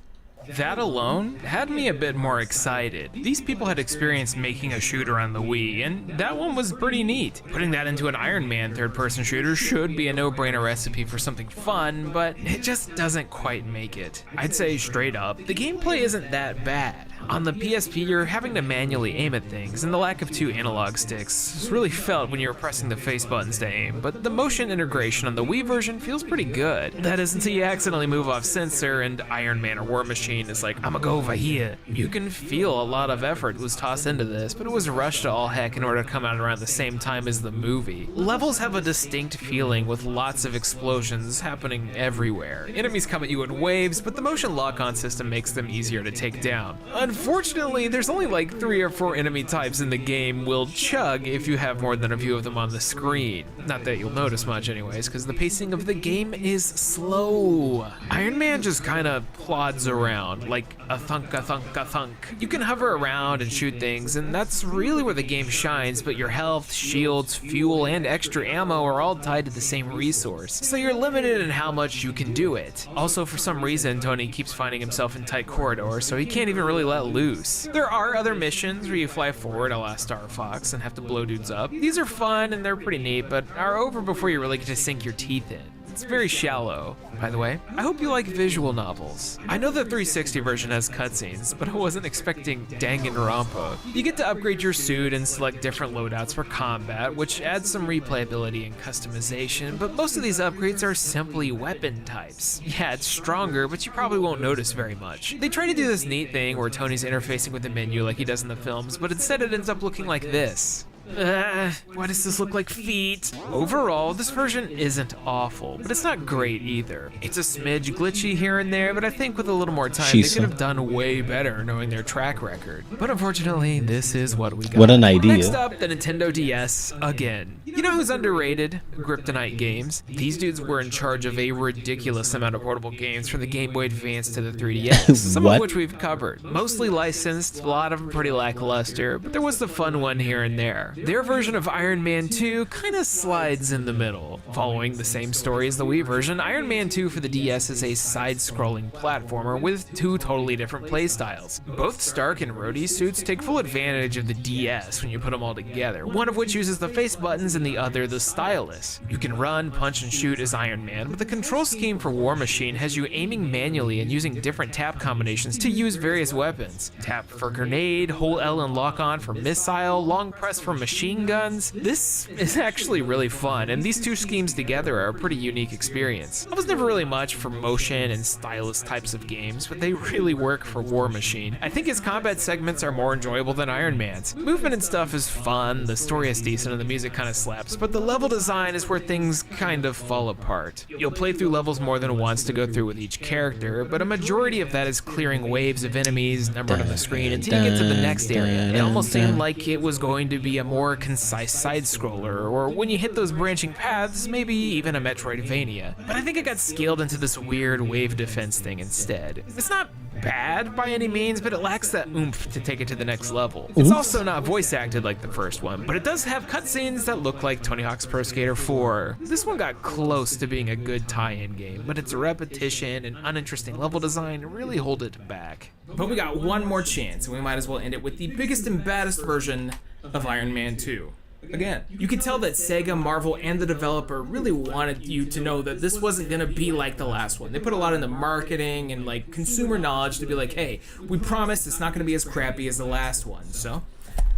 That alone had me a bit more excited. These people had experience making a shooter on the Wii, and that one was pretty neat. Putting that into an Iron Man third-person shooter should be a no-brainer recipe for something fun, but it just doesn't quite make it. I'd say straight up, the gameplay isn't that bad. On the PSP, you're having to manually aim at things, and the lack of 2 analog sticks is really felt when you're pressing the face buttons to aim, but the motion integration on the Wii version feels pretty good. That is until you accidentally move off sensor and Iron Man or War Machine is like, I'ma go over here. You can feel a lot of effort was tossed into this, but it was rushed to all heck in order to come out around the same time as the movie. Levels have a distinct feeling with lots of explosions happening everywhere. Enemies come at you in waves, but the motion lock-on system makes them easier to take down. Unfortunately, there's only like 3 or 4 enemy types in the game will chug if you have more than a few of them on the screen. Not that you'll notice much anyways, because the pacing of the game is slow. Iron Man just kinda plods around, like a thunk, a thunk, a thunk. You can hover around and shoot things, and that's really where the game shines, but your health, shields, fuel, and extra ammo are all tied to the same resource, so you're limited in how much you can do it. Also, for some reason, Tony keeps finding himself in tight corridors, so he can't even really let loose. There are other missions where you fly forward a la Star Fox and have to blow dudes up. These are fun and they're pretty neat, but are over before you really get to sink your teeth in. It's very shallow. By the way, I hope you like visual novels. I know the 360 version has cutscenes, but I wasn't expecting Danganronpa. You get to upgrade your suit and select different loadouts for combat, which adds some replayability and customization, but most of these upgrades are simply weapon types. Yeah, it's stronger, but you probably won't notice very much. They try to do this neat thing where Tony's interfacing with the menu like he does in the films, but instead it ends up looking like this. Why does this look like feet? Overall, this version isn't awful, but it's not great either. It's a smidge glitchy here and there, but I think with a little more time, they could have done way better knowing their track record. But unfortunately, this is what we got. What an idea. Next up, the Nintendo DS again. You know who's underrated? Kryptonite Games. These dudes were in charge of a ridiculous amount of portable games from the Game Boy Advance to the 3DS, some of which we've covered. Mostly licensed, a lot of them pretty lackluster, but there was the fun one here and there. Their version of Iron Man 2 kind of slides in the middle. Following the same story as the Wii version, Iron Man 2 for the DS is a side-scrolling platformer with 2 totally different playstyles. Both Stark and Rhodey suits take full advantage of the DS when you put them all together, one of which uses the face buttons and and the other the Stylus. You can run, punch, and shoot as Iron Man, but the control scheme for War Machine has you aiming manually and using different tap combinations to use various weapons. Tap for grenade, hold L and lock on for missile, long press for machine guns. This is actually really fun, and these two schemes together are a pretty unique experience. I was never really much for motion and stylus types of games, but they really work for War Machine. I think his combat segments are more enjoyable than Iron Man's. Movement and stuff is fun, the story is decent, and the music kind of slaps, but the level design is where things kind of fall apart. You'll play through levels more than once to go through with each character, but a majority of that is clearing waves of enemies numbered on the screen until you get to the next area. It almost seemed like it was going to be a more concise side-scroller, or when you hit those branching paths, maybe even a Metroidvania. But I think it got scaled into this weird wave defense thing instead. It's not bad by any means, but it lacks that oomph to take it to the next level. It's also not voice acted like the first one, but it does have cutscenes that look like Tony Hawk's Pro Skater 4. This one got close to being a good tie-in game, but its repetition and uninteresting level design really hold it back. But we got one more chance, and we might as well end it with the biggest and baddest version of Iron Man 2. Again, you could tell that Sega, Marvel, and the developer really wanted you to know that this wasn't gonna be like the last one. They put a lot into marketing and like consumer knowledge to be like, hey, we promise it's not gonna be as crappy as the last one. So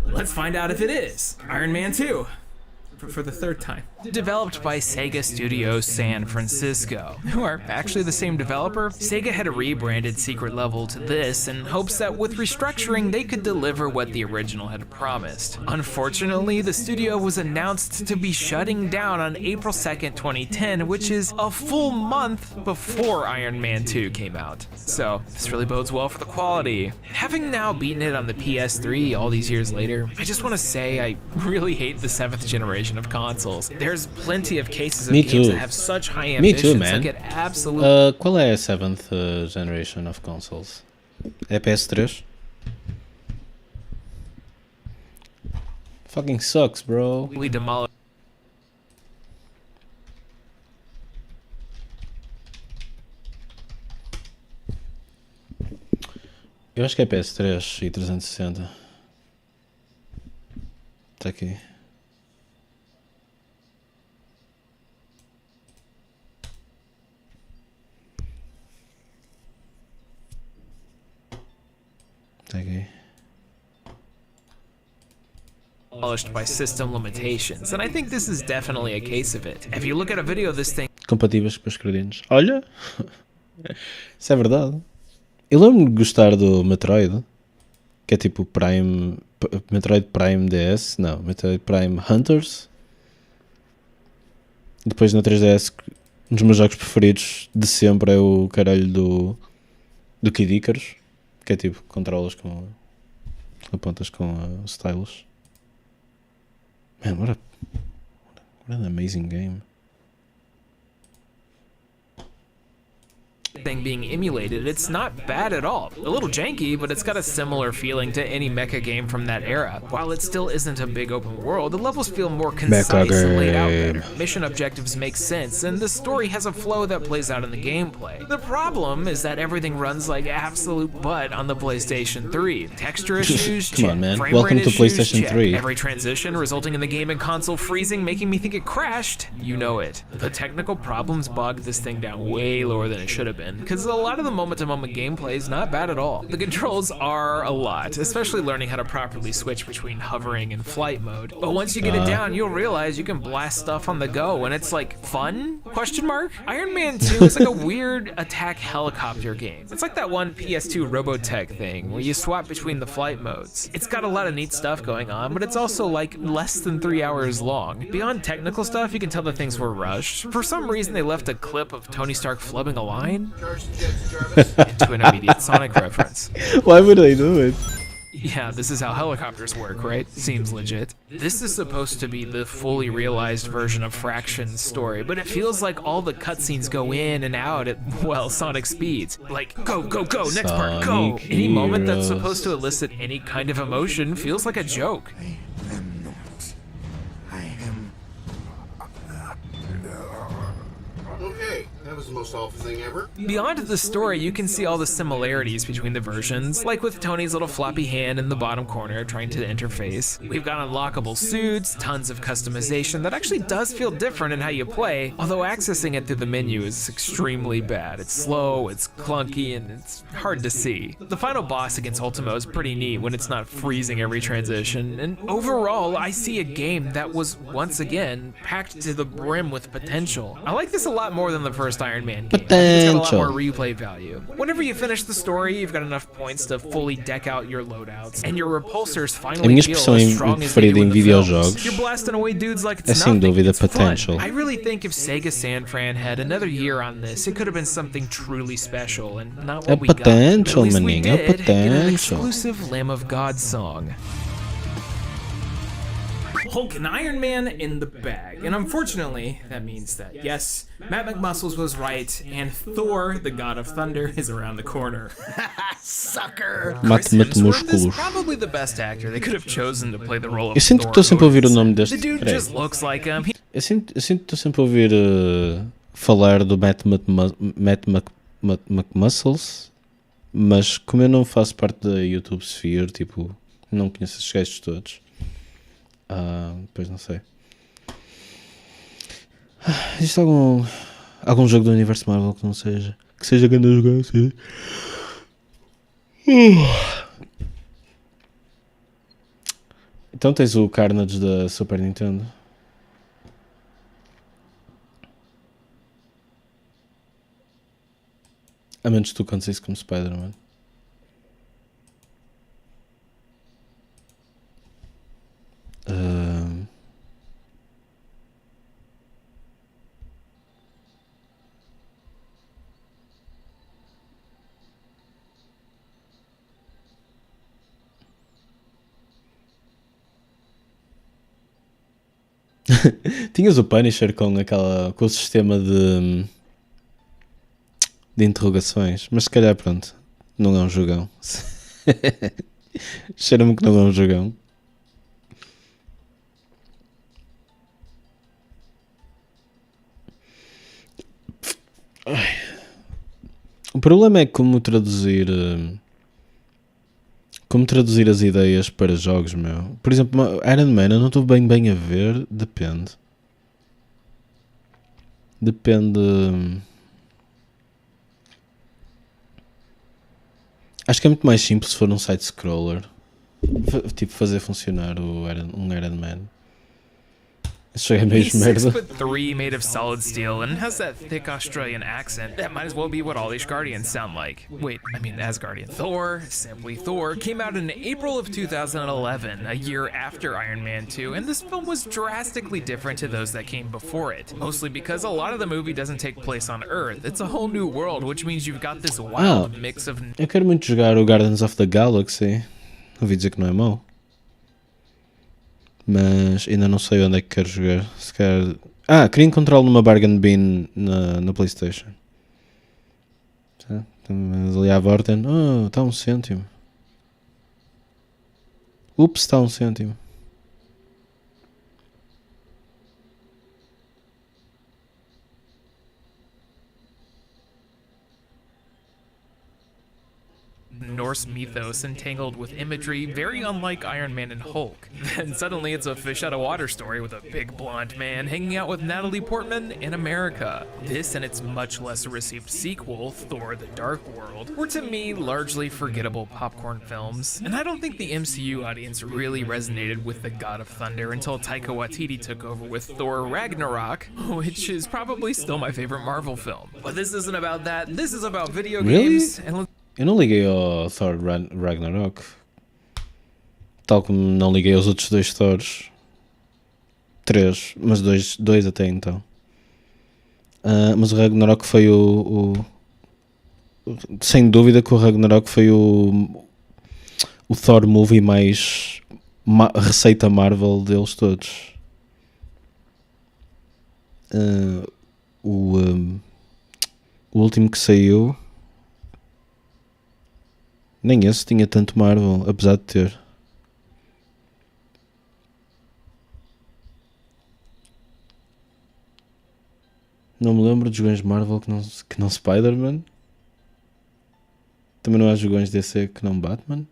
let's find out if it is. Iron Man 2. For the third time. Developed by Sega Studios San Francisco, who are actually the same developer, Sega had rebranded Secret Level to this in hopes that with restructuring they could deliver what the original had promised. Unfortunately, the studio was announced to be shutting down on April 2nd, 2010, which is a full month before Iron Man 2 came out. So this really bodes well for the quality. Having now beaten it on the PS3 all these years later, I just want to say I really hate the 7th generation of consoles. There's plenty of cases of games that have such high ambitions that get absolutely... Qual é a 7th generation of consoles? É PS3? Fucking sucks, bro. Demolished. Eu acho que é PS3 e 360. Tá aqui. Okay. Demolished by system limitations, and I think this is definitely a case of it. If you look at a video of this thing... Compatíveis com os credinhos. Olha! Isso é verdade. Eu lembro-me de gostar do Metroid, que é tipo Prime... Metroid Prime DS? Não, Metroid Prime Hunters. Depois na 3DS, um dos meus jogos preferidos de sempre é o caralho do Kid Icarus. Que é tipo, controlas com... apontas com o stylus. Man, what an amazing game. Thing being emulated, it's not bad at all. A little janky, but it's got a similar feeling to any mecha game from that era. While it still isn't a big open world, the levels feel more concise and laid out better. Mission objectives make sense, and the story has a flow that plays out in the gameplay. The problem is that everything runs like absolute butt on the PlayStation 3. Texture issues, Come on, man. Frame Welcome rate to issues, PlayStation check. 3. Every transition resulting in the game and console freezing, making me think it crashed. You know it. The technical problems bogged this thing down way lower than it should have been, because a lot of the moment-to-moment gameplay is not bad at all. The controls are a lot, especially learning how to properly switch between hovering and flight mode. But once you get it down, you'll realize you can blast stuff on the go, and it's like, fun? Question mark? Iron Man 2 is like a weird attack helicopter game. It's like that one PS2 Robotech thing, where you swap between the flight modes. It's got a lot of neat stuff going on, but it's also like less than 3 hours long. Beyond technical stuff, you can tell that things were rushed. For some reason, they left a clip of Tony Stark flubbing a line into an immediate Sonic reference. Why would they do it? Yeah, this is how helicopters work, right? Seems legit. This is supposed to be the fully realized version of Fraction's story, but it feels like all the cutscenes go in and out at, well, Sonic speeds. Like, go, go, go, next part, go! Any moment that's supposed to elicit any kind of emotion feels like a joke. Okay, That was the most awful thing ever. Beyond the story, you can see all the similarities between the versions, like with Tony's little floppy hand in the bottom corner trying to interface. We've got unlockable suits, tons of customization that actually does feel different in how you play, although accessing it through the menu is extremely bad. It's slow, it's clunky, and it's hard to see. The final boss against Ultimo is pretty neat when it's not freezing every transition, and overall, I see a game that was, once again, packed to the brim with potential. I like this a lot more than the first Iron Man game. I think it's got a lot more replay value. Whenever you finish the story, you've got enough points to fully deck out your loadouts, and your repulsors finally feel as strong as they do in the films. You're blasting away dudes like it's nothing. It's fun. I really think if Sega San Fran had another year on this, it could have been something truly special, and not what we got. But at least we did get an exclusive Lamb of God song. Hulk and Iron Man in the bag. And unfortunately, that means that, yes, Matt McMuscles was right, and Thor, the God of Thunder, is around the corner. Sucker! Chris Hemsworth is probably the best actor they could have chosen to play the role of Eu sinto que estou sempre a ouvir o nome deste. The dude just looks like him. Eu sinto que estou sempre a ouvir falar do Matt McMuscles, mas como eu não faço parte da YouTube Sphere, tipo, não conheço esses gajos todos. Pois não sei. Existe algum jogo do universo Marvel que não seja? Que seja grande a jogar, sim. Então tens o Carnage da Super Nintendo. A menos que tu contes isso como Spider-Man. Tinhas o Punisher com o sistema de interrogações, mas se calhar pronto, não é um jogão. Cheira-me que não é um jogão. O problema é como traduzir as ideias para jogos, meu. Por exemplo, Iron Man, eu não estou bem a ver. Depende. Acho que é muito mais simples se for um side-scroller. Tipo, fazer funcionar um Iron Man. He's 6'3", made of solid steel, and has that thick Australian accent. That might as well be what all these Guardians sound like. Wait, I mean Asgardian. Thor, simply Thor, came out in April of 2011, a year after Iron Man 2, and this film was drastically different to those that came before it. Mostly because a lot of the movie doesn't take place on Earth. It's a whole new world, which means you've got this wild mix of... Eu quero muito jogar o Guardians of the Galaxy. Ouvi dizer que não é mau. Mas ainda não sei onde é que quero jogar. Se quer... queria encontrá-lo numa bargain bin na PlayStation. Estamos ali à Vorten. Está a 1 cêntimo. Ups, está a 1 cêntimo. Norse mythos entangled with imagery very unlike Iron Man and Hulk. Then suddenly it's a fish out of water story with a big blonde man hanging out with Natalie Portman in America. This and its much less received sequel, Thor: The Dark World, were to me largely forgettable popcorn films, and I don't think the MCU audience really resonated with the God of Thunder until Taika Waititi took over with Thor: Ragnarok, which is probably still my favorite Marvel film. But this isn't about that, this is about video games, and eu não liguei ao Thor Ragnarok, tal como não liguei aos outros dois Thors. 3, mas dois até então. Mas o Ragnarok foi sem dúvida que o Ragnarok foi o Thor movie mais receita Marvel deles todos. O último que saiu, nem esse tinha tanto Marvel, apesar de ter. Não me lembro de jogões Marvel que não Spider-Man. Também não há jogões DC que não Batman.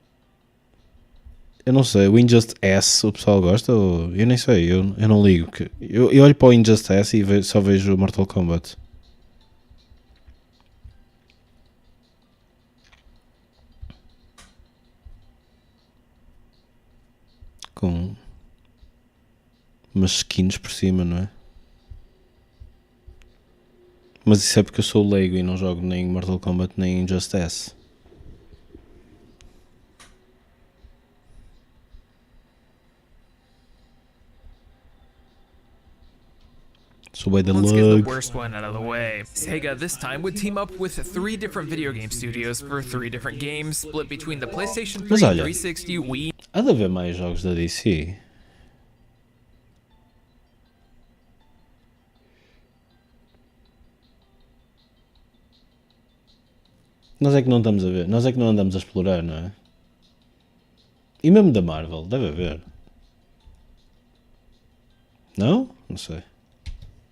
Eu não sei, o Injustice S o pessoal gosta? Ou... Eu nem sei, eu não ligo. Eu olho para o Injustice S e só vejo o Mortal Kombat. Com umas skins por cima, não é? Mas isso é porque eu sou leigo e não jogo nem Mortal Kombat nem Injustice. So by the Let's get the lug. worst one out of the way. Sega this time would team up with 3 different video game studios for 3 different games, split between the PlayStation 3, Mas olha, 360, Wii. há de haver mais jogos da DC. Nós é que não estamos a ver, nós é que não andamos a explorar, não é? E mesmo da Marvel, deve haver. Não? Não sei.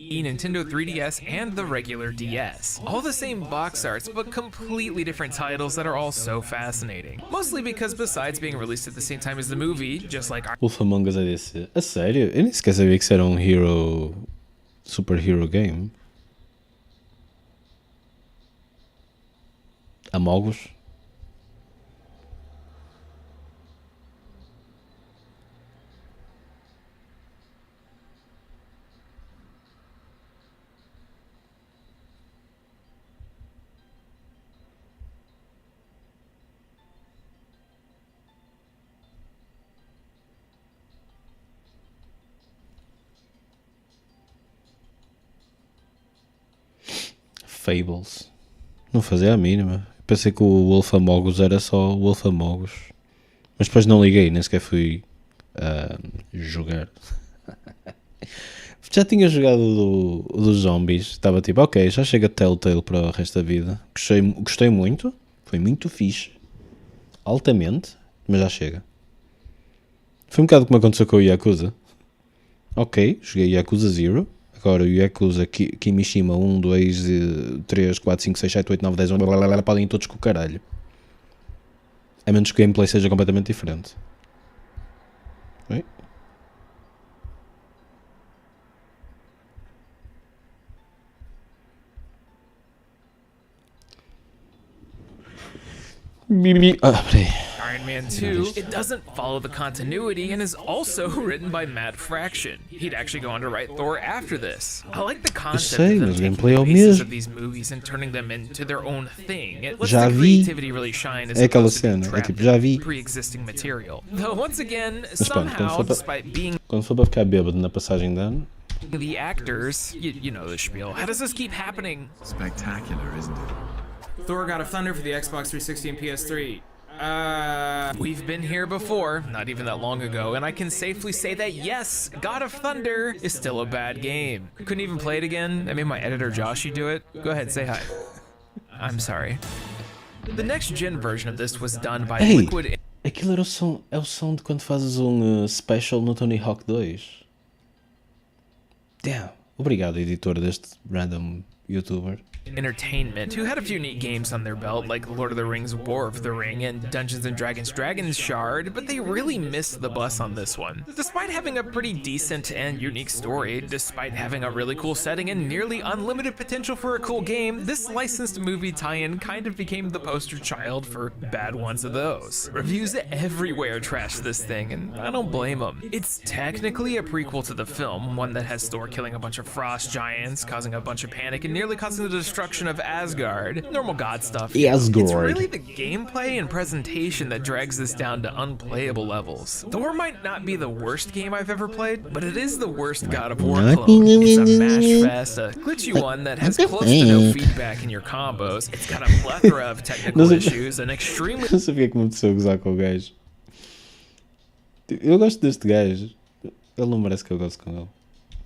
Nintendo 3DS and the regular DS. All the same box arts, but completely different titles that are all so fascinating. Mostly because besides being released at the same time as the movie, just like Wolf Among Us é desse. A sério? Eu nem sequer sabia que isso era um super-hero game. Amogos? Fables. Não fazia a mínima. Pensei que o Wolf Among Us era só o Wolf Among Us. Mas depois não liguei, nem sequer fui jogar. Já tinha jogado o dos zombies. Estava tipo, ok, já chega Telltale para o resto da vida. Gostei muito. Foi muito fixe. Altamente. Mas já chega. Foi um bocado como aconteceu com o Yakuza. Ok, joguei Yakuza 0. Agora o Yakuza Kimishima 1, 2, 3, 4, 5, 6, 7, 8, 9, 10, 11, blá, blá, blá, podem ir todos com o caralho. A menos que o gameplay seja completamente diferente. Oi? Peraí. Iron Man 2, it doesn't follow the continuity and is also written by Matt Fraction. He'd actually go on to write Thor after this. I like the concept of them taking the pieces of these movies and turning them into their own thing. It lets the creativity really shine as opposed to being trapped in pre-existing material. Though once again, somehow, despite being quando for para ficar bêbado na passagem de ano, the actors, you know the spiel. How does this keep happening? Spectacular, isn't it? Thor God of Thunder for the Xbox 360 and PS3. We've been here before, not even that long ago, and I can safely say that yes, God of Thunder is still a bad game. Couldn't even play it again. I made my editor Joshy do it. Go ahead, say hi. I'm sorry. The next gen version of this was done by Liquid. Aquilo era o som de quando fazes special no Tony Hawk 2. Damn. Obrigado, editor deste random YouTuber. Entertainment, who had a few neat games on their belt like Lord of the Rings War of the Ring and Dungeons & Dragons Dragon's Shard, but they really missed the bus on this one. Despite having a pretty decent and unique story, despite having a really cool setting and nearly unlimited potential for a cool game, this licensed movie tie-in kind of became the poster child for bad ones of those. Reviews everywhere trashed this thing, and I don't blame them. It's technically a prequel to the film, one that has Thor killing a bunch of frost giants, causing a bunch of panic, and nearly causing the destruction of Asgard. Normal god stuff. Asgard. It's really the gameplay and presentation that drags this down to unplayable levels. Thor might not be the worst game I've ever played, but it is the worst God of War clone. It's a mash fest, a glitchy one that has close to no feedback in your combos. It's got a plethora of technical issues and extremely... Não sabia que me apeteceu gozar com o gajo. Eu gosto deste gajo. Ele não merece que eu goste com ele.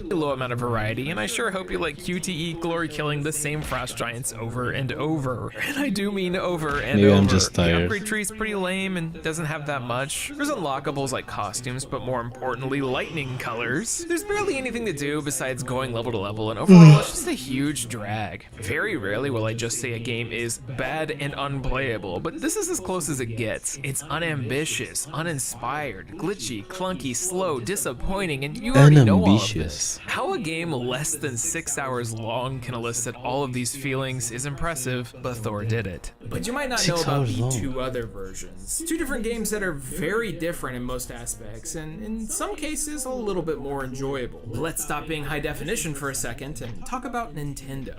low amount of variety, and I sure hope you like QTE glory killing the same frost giants over and over. And I do mean over and Maybe over. I'm just The tired. upgrade tree's pretty lame and doesn't have that much. There's unlockables like costumes, but more importantly, lightning colors. There's barely anything to do besides going level to level, and overall it's just a huge drag. Very rarely will I just say a game is bad and unplayable, but this is as close as it gets. It's unambitious, uninspired, glitchy, clunky, slow, disappointing, and you already know all of Unambitious. this. How a game less than 6 hours long can elicit all of these feelings is impressive, but Thor did it. But you might not 6 know about hours the long. two other versions. Two different games that are very different in most aspects, and in some cases a little bit more enjoyable. Let's stop being high definition for a second and talk about Nintendo.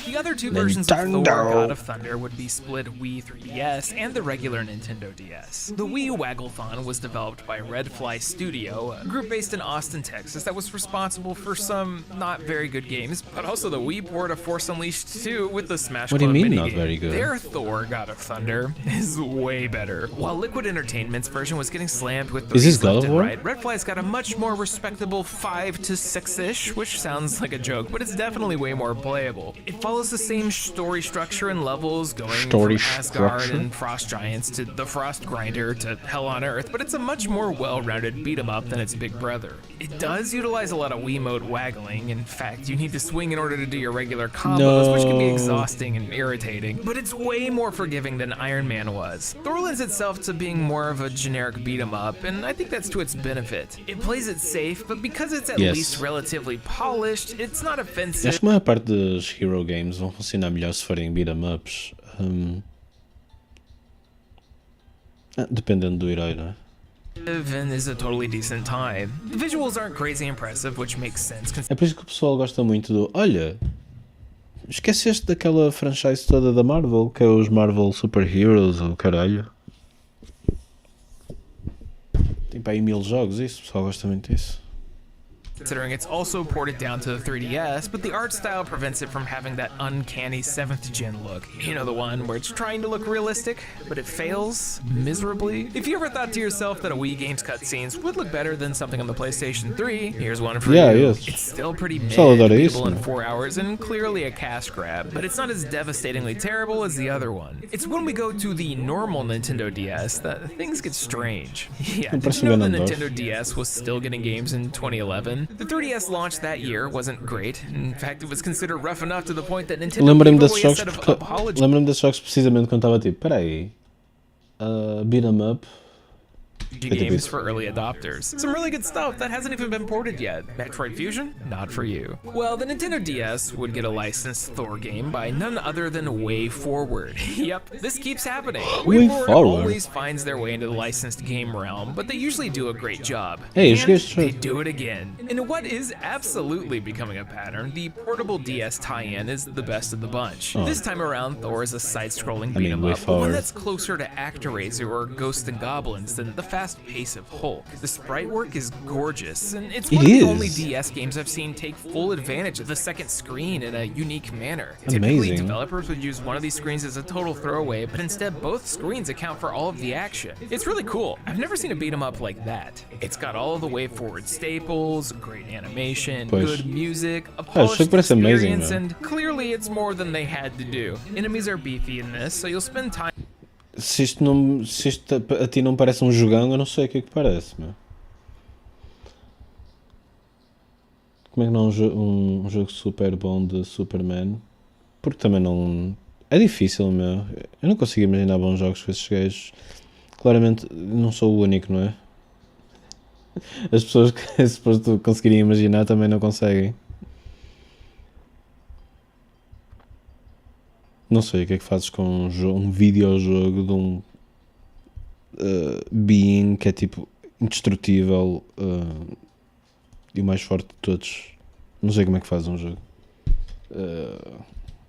The other two versions of Thor, Nintendo. God of Thunder would be split Wii 3DS and the regular Nintendo DS. The Wii Wagglethon was developed by Redfly Studio, a group based in Austin, Texas that was responsible for some not very good games, but also the Wii port of Force Unleashed 2 with the Smash What do you Clone mean not minigame. very good? Their Thor, God of Thunder is way better. While Liquid Entertainment's version was getting slammed with Is this threes God left of and War? right, Redfly's got a much more respectable 5 to 6-ish, which sounds like a joke, but it's definitely way more playable. It follows the same story structure and levels, going Story from Asgard structure? and Frost Giants to the Frost Grinder to Hell on Earth, but it's a much more well-rounded beat-em-up than its big brother. It does utilize a lot of Wiimote waggling. In fact, you need to swing in order to do your regular combos, which can be No. exhausting and irritating, but it's way more forgiving than Iron Man was. Thor lends itself to being more of a generic beat-em-up, and I think that's to its benefit. It plays it safe, but because it's at Yes. least relatively polished, it's not offensive. Acho que a maior parte dos Hero Games vão funcionar melhor se forem beat 'em ups. Dependendo do herói, não é? And is a totally decent time. The visuals aren't crazy impressive, which makes sense. É por isso que o pessoal gosta muito do. Olha, esqueceste daquela franchise toda da Marvel, que é os Marvel Super Heroes ou caralho. Tem para aí 1000 jogos, isso, o pessoal gosta muito disso. Considering it's also ported down to the 3DS, but the art style prevents it from having that uncanny 7th gen look. You know, the one where it's trying to look realistic, but it fails miserably. If you ever thought to yourself that a Wii game's cutscenes would look better than something on the PlayStation 3, here's one for Yeah, you. yes. It's still pretty mid, Pessoal adora isso, beatable in né? 4 hours, and clearly a cash grab, but it's not as devastatingly terrible as the other one. It's when we go to the normal Nintendo DS that things get strange. Yeah, did Parece you know the Ganondorf. Nintendo DS was still getting games in 2011? The 3DS launch that year wasn't great. In fact, it was considered rough enough to the point that Nintendo Lembrei-me gave desses away a jogos set of porque. apologies. Lembrei-me desses jogos precisamente quando estava tipo, peraí. Beat 'em up. Games for early adopters. Some really good stuff that hasn't even been ported yet. Metroid Fusion? Not for you. Well, the Nintendo DS would get a licensed Thor game by none other than WayForward. Yep, this keeps happening. WayForward WayForward? always finds their way into the licensed game realm, but they usually do a great job. Hey, and you guys they should- do it again. In what is absolutely becoming a pattern, the portable DS tie-in is the best of the bunch. Oh. This time around, Thor is a side-scrolling I mean, beat-em-up, but one WayForward. that's closer to ActRaiser or Ghosts and Goblins than the fast pace of Hulk. The sprite work is gorgeous, and it's one It of the is. only DS games I've seen take full advantage of the second screen in a unique manner. Typically, Amazing. developers would use one of these screens as a total throwaway, but instead both screens account for all of the action. It's really cool. I've never seen a beat 'em up like that. It's got all of the WayForward staples, great animation, Pois. good music, a isso polished parece amazing, experience, meu. and clearly it's more than they had to do. Enemies are beefy in this, so you'll spend time Se isto a ti não parece um jogão, eu não sei o que é que parece, meu. Como é que não é um jogo super bom de Superman? Porque também não. É difícil, meu. Eu não consigo imaginar bons jogos com esses gajos. Claramente não sou o único, não é? As pessoas que suposto conseguirem imaginar também não conseguem. Não sei o que é que fazes com um videojogo de um being que é tipo indestrutível e o mais forte de todos. Não sei como é que fazes um jogo.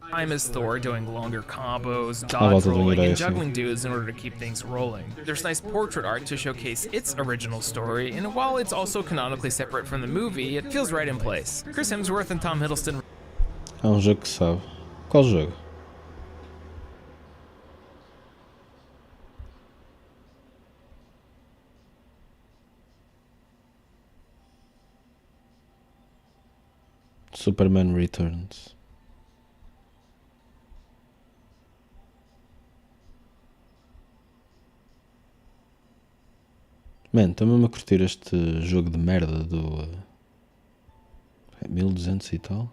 time as Thor doing longer combos, À dodge volta de um rolling, herói and assim. juggling dudes in order to keep things rolling. There's nice portrait art to showcase its original story, and while it's also canonically separate from the movie, it feels right in place. Chris Hemsworth and Tom Hiddleston Há um jogo que se sabe. Qual jogo? Superman Returns. Man, estou-me a curtir este jogo de merda do 1200 e tal.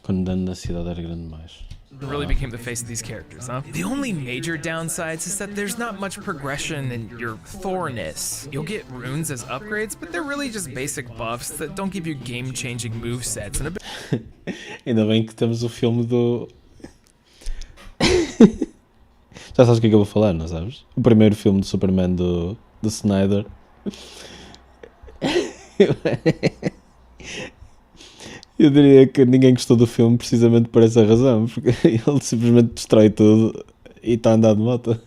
Quando andando na cidade era grande mais. Really became the face of these characters, huh? The only major downsides is that there's not much progression in your Thor-ness. You'll get runes as upgrades, but they're really just basic buffs that don't give you game-changing movesets. And a bit... Ainda bem que temos o filme do... Já sabes o que é que eu vou falar, não sabes? O primeiro filme do Superman do Snyder. Eu diria que ninguém gostou do filme precisamente por essa razão, porque ele simplesmente destrói tudo e está a andar de moto.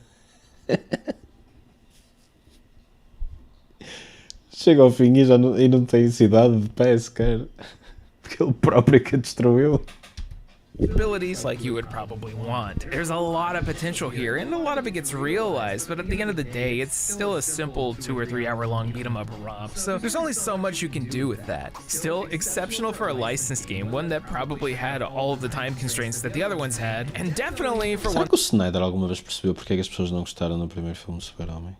Chega ao fim e não tem cidade de pé sequer, porque ele próprio que a destruiu. Abilities like you would probably want. There's a lot of potential here, and a lot of it gets realized, but at the end of the day, it's still a simple 2 or 3 hour long beat 'em up romp, so there's only so much you can do with that. Still, exceptional for a licensed game, one that probably had all of the time constraints that the other ones had, and definitely for Será one que o Snyder alguma vez percebeu porque é que as pessoas não gostaram no primeiro filme do Super-Homem?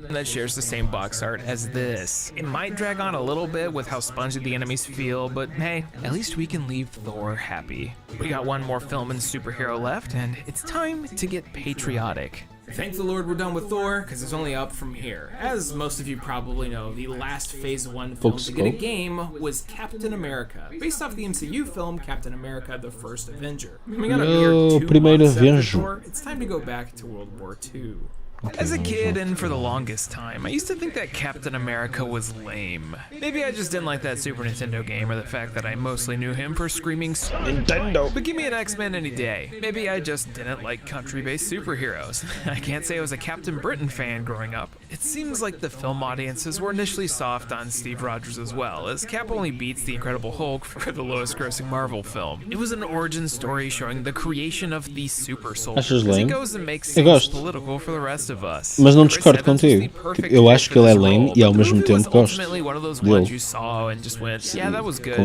that shares the same box art as this. It might drag on a little bit with how spongy the enemies feel, but hey, at least we can leave Thor happy. We got one more film and superhero left, and it's time to get patriotic. Thank the Lord we're done with Thor, because it's only up from here. As most of you probably know, the last Phase 1 film to get a game was Captain America, based off the MCU film Captain America: The First Avenger. We got a mere 2 months after Thor, it's time to go back to World War II. As a kid, and for the longest time, I used to think that Captain America was lame. Maybe I just didn't like that Super Nintendo game, or the fact that I mostly knew him for screaming Nintendo. But give me an X-Men any day. Maybe I just didn't like country-based superheroes. I can't say I was a Captain Britain fan growing up. It seems like the film audiences were initially soft on Steve Rogers as well, as Cap only beats the Incredible Hulk for the lowest-grossing Marvel film. It was an origin story showing the creation of the Super Soldier, as he goes and makes things political for the rest of us. Mas não discordo contigo. Eu acho que ele é lame e ao mesmo tempo gosto dele. Com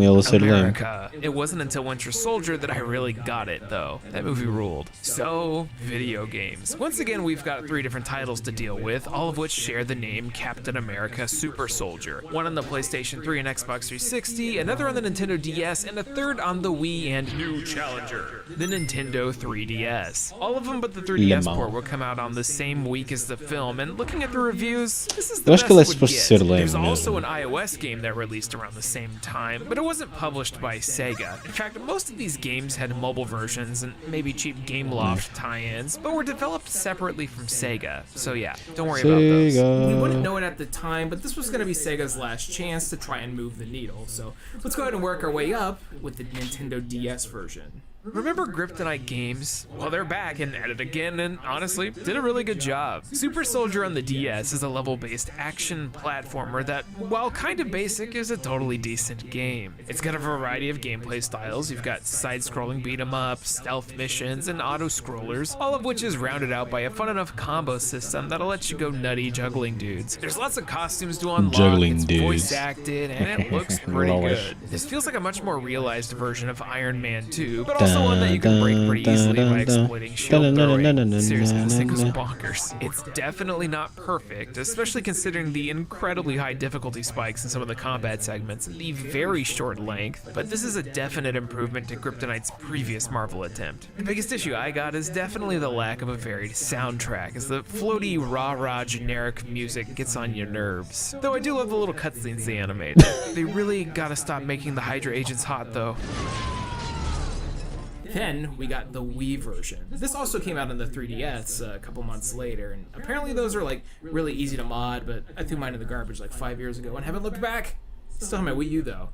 ele a ser lame. It wasn't until Winter Soldier that I really got it, though. That movie ruled. So, video games. Once again, we've got 3 different titles to deal with, all of which share the name Captain America Super Soldier. One on the PlayStation 3 and Xbox 360, another on the Nintendo DS, and a third on the Wii and new challenger, the Nintendo 3DS. All of them but the 3DS port will come out on the same week as the film, and looking at the reviews, this is the best it would get. There's also an iOS game that released around the same time, but it wasn't published by Sega. In fact, most of these games had mobile versions and maybe cheap Gameloft tie-ins, but were developed separately from Sega. So yeah, don't worry about those. We wouldn't know it at the time, but this was going to be Sega's last chance to try and move the needle, so let's go ahead and work our way up with the Nintendo DS version. Remember Kryptonite Games? Well, they're back and at it again, and honestly, did a really good job. Super Soldier on the DS is a level-based action platformer that, while kind of basic, is a totally decent game. It's got a variety of gameplay styles. You've got side-scrolling beat-em-ups, stealth missions, and auto-scrollers, all of which is rounded out by a fun enough combo system that'll let you go nutty juggling dudes. There's lots of costumes to unlock, it's voice-acted, and it looks pretty good. This feels like a much more realized version of Iron Man 2, but also one that you can break pretty easily by exploiting shield throwing. Seriously, this thing goes bonkers. It's definitely not perfect, especially considering the incredibly high difficulty spikes in some of the combat segments and the very short length, but this is a definite improvement to Kryptonite's previous Marvel attempt. The biggest issue I got is definitely the lack of a varied soundtrack, as the floaty, rah-rah generic music gets on your nerves. Though I do love the little cutscenes they animate. They really gotta stop making the Hydra agents hot, though. Then we got the Wii version. This also came out on the 3DS a couple months later, and apparently those are like really easy to mod, but I threw mine in the garbage like 5 years ago and haven't looked back. Still have my Wii U though.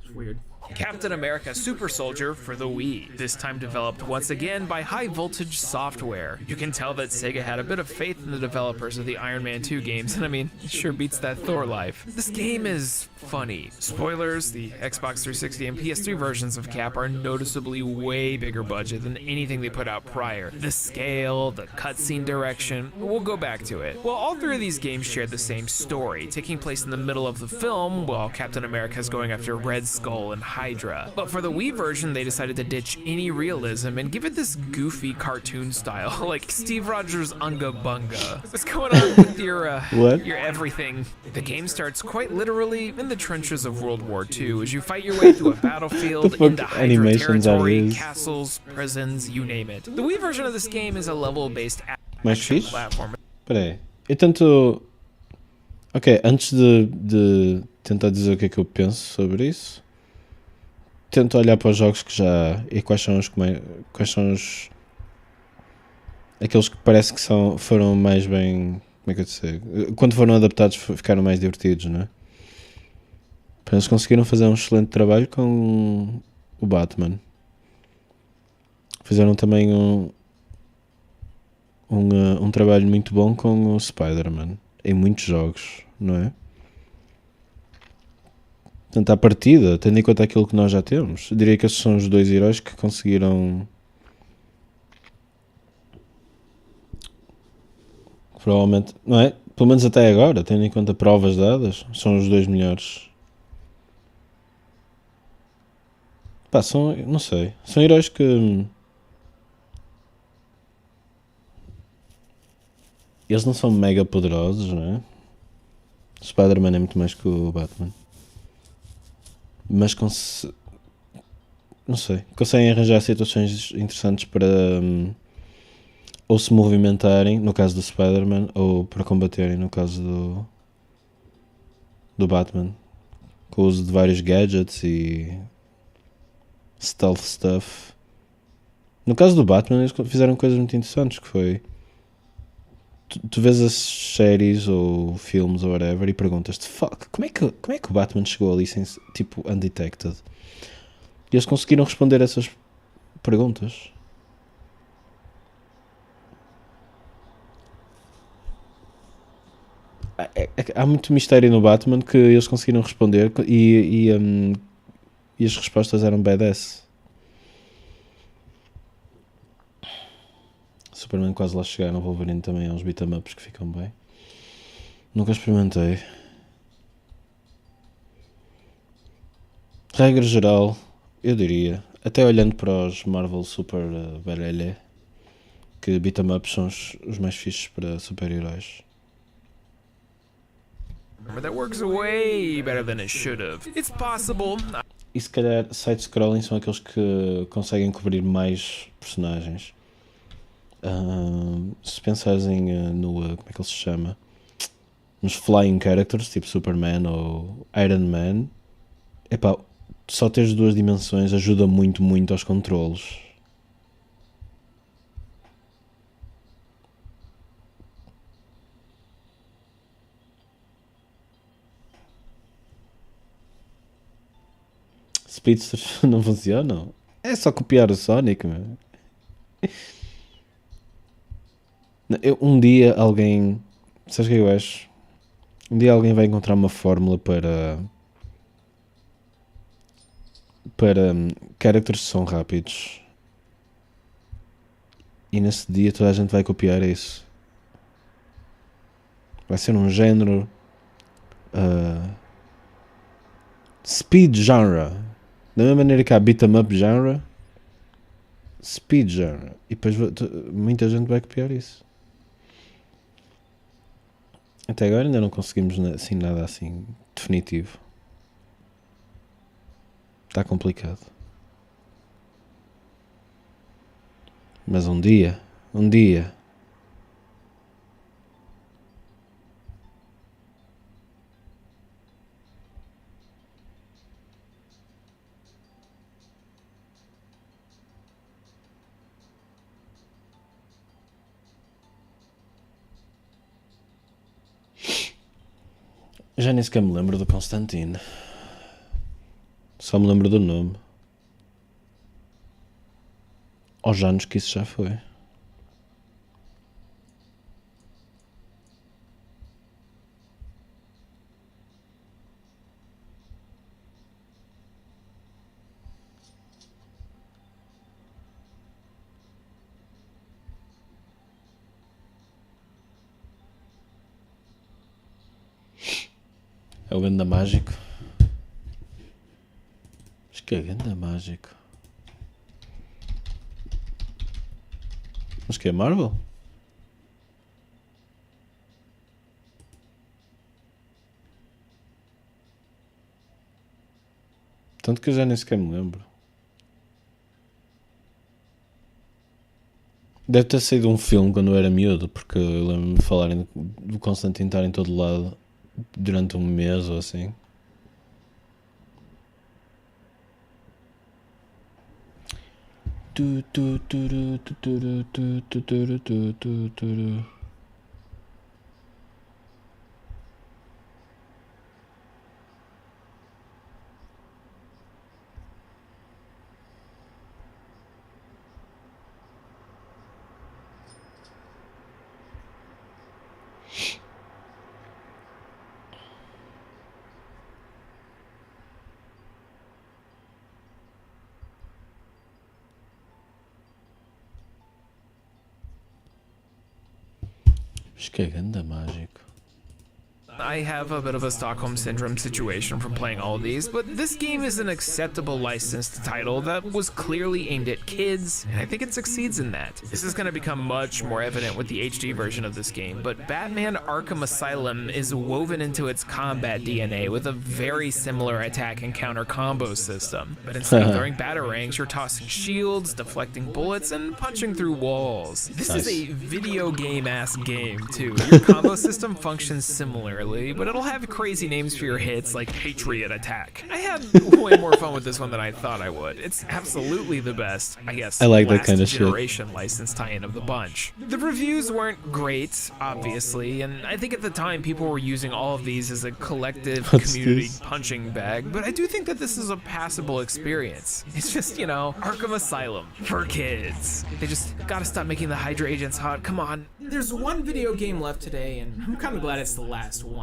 It's weird. Captain America Super Soldier for the Wii, this time developed once again by High Voltage Software. You can tell that Sega had a bit of faith in the developers of the Iron Man 2 games, and I mean, it sure beats that Thor life. This game is funny. Spoilers, the Xbox 360 and PS3 versions of Cap are noticeably way bigger budget than anything they put out prior. The scale, the cutscene direction, we'll go back to it. Well, all three of these games share the same story, taking place in the middle of the film while Captain America is going after Red Skull and Hydra. But for the Wii version, they decided to ditch any realism and give it this goofy cartoon style, like Steve Rogers' Unga Bunga. What's going on with your everything? The game starts quite literally in the trenches of World War II as you fight your way through a battlefield into Hydra territory, castles, prisons, you name it. The Wii version of this game is a level-based action platform. Espera aí, eu tento... Ok, antes de tentar dizer o que é que eu penso sobre isso, tento olhar para os jogos que já... e quais são os aqueles que parece que foram mais bem... Como é que eu sei? Quando foram adaptados ficaram mais divertidos, não é? Eles conseguiram fazer um excelente trabalho com o Batman. Fizeram também um trabalho muito bom com o Spider-Man. Em muitos jogos, não é? Portanto, à partida, tendo em conta aquilo que nós já temos, eu diria que esses são os dois heróis que conseguiram... Provavelmente, não é? Pelo menos até agora, tendo em conta provas dadas, são os dois melhores. Pá, não sei. São heróis que... Eles não são mega poderosos, não é? O Spider-Man é muito mais que o Batman. Mas não sei. Conseguem arranjar situações interessantes para... ou se movimentarem, no caso do Spider-Man, ou para combaterem, no caso do Batman. Com o uso de vários gadgets e... stealth stuff. No caso do Batman, eles fizeram coisas muito interessantes, que foi... Tu vês as séries ou filmes ou whatever e perguntas-te, fuck, como é que o Batman chegou ali sem, tipo, undetected? E eles conseguiram responder essas perguntas. Há muito mistério no Batman que eles conseguiram responder e as respostas eram badass. Superman quase lá chegaram, Wolverine também há uns beat-em-ups que ficam bem. Nunca experimentei. Regra geral, eu diria, até olhando para os Marvel Super Barelha, que beat-em-ups são os mais fixes para super-heróis. That works way better than it should have. It's possible. E se calhar side-scrolling são aqueles que conseguem cobrir mais personagens. Se pensares como é que ele se chama? Nos flying characters, tipo Superman ou Iron Man, epá, só teres duas dimensões ajuda muito, muito aos controles. Speedsters não funcionam? É só copiar o Sonic, meu. Um dia alguém... Sabes o que eu acho? Um dia alguém vai encontrar uma fórmula para characters que são rápidos. E nesse dia toda a gente vai copiar isso. Vai ser um género... speed genre. Da mesma maneira que há beat-em up genre, speed genre. E depois muita gente vai copiar isso. Até agora ainda não conseguimos assim, nada assim definitivo. Está complicado. Mas um dia... Já nem sequer me lembro do Constantine. Só me lembro do nome. Aos anos que isso já foi. É o Ganda Mágico. Acho que é Ganda Mágico. Mas que é Marvel? Tanto que eu já nem sequer me lembro. Deve ter saído um filme quando eu era miúdo, porque eu lembro-me de falarem do Constantine estar em todo lado durante um mês ou assim. Acho que é Ganda Mágico. I have a bit of a Stockholm Syndrome situation from playing all of these, but this game is an acceptable licensed title that was clearly aimed at kids, and I think it succeeds in that. This is going to become much more evident with the HD version of this game, but Batman Arkham Asylum is woven into its combat DNA with a very similar attack and counter combo system. But instead of throwing batarangs, you're tossing shields, deflecting bullets, and punching through walls. This is a video game-ass game, too. Your combo system functions similarly, but it'll have crazy names for your hits like Patriot Attack. I had way more fun with this one than I thought I would. It's absolutely the best, I guess, I like that kind of generation license tie-in of the bunch. The reviews weren't great, obviously, and I think at the time people were using all of these as a collective community punching bag, but I do think that this is a passable experience. It's just, you know, Arkham Asylum for kids. They just gotta stop making the Hydra agents hot. Come on. There's one video game left today, and I'm kind of glad it's the last one.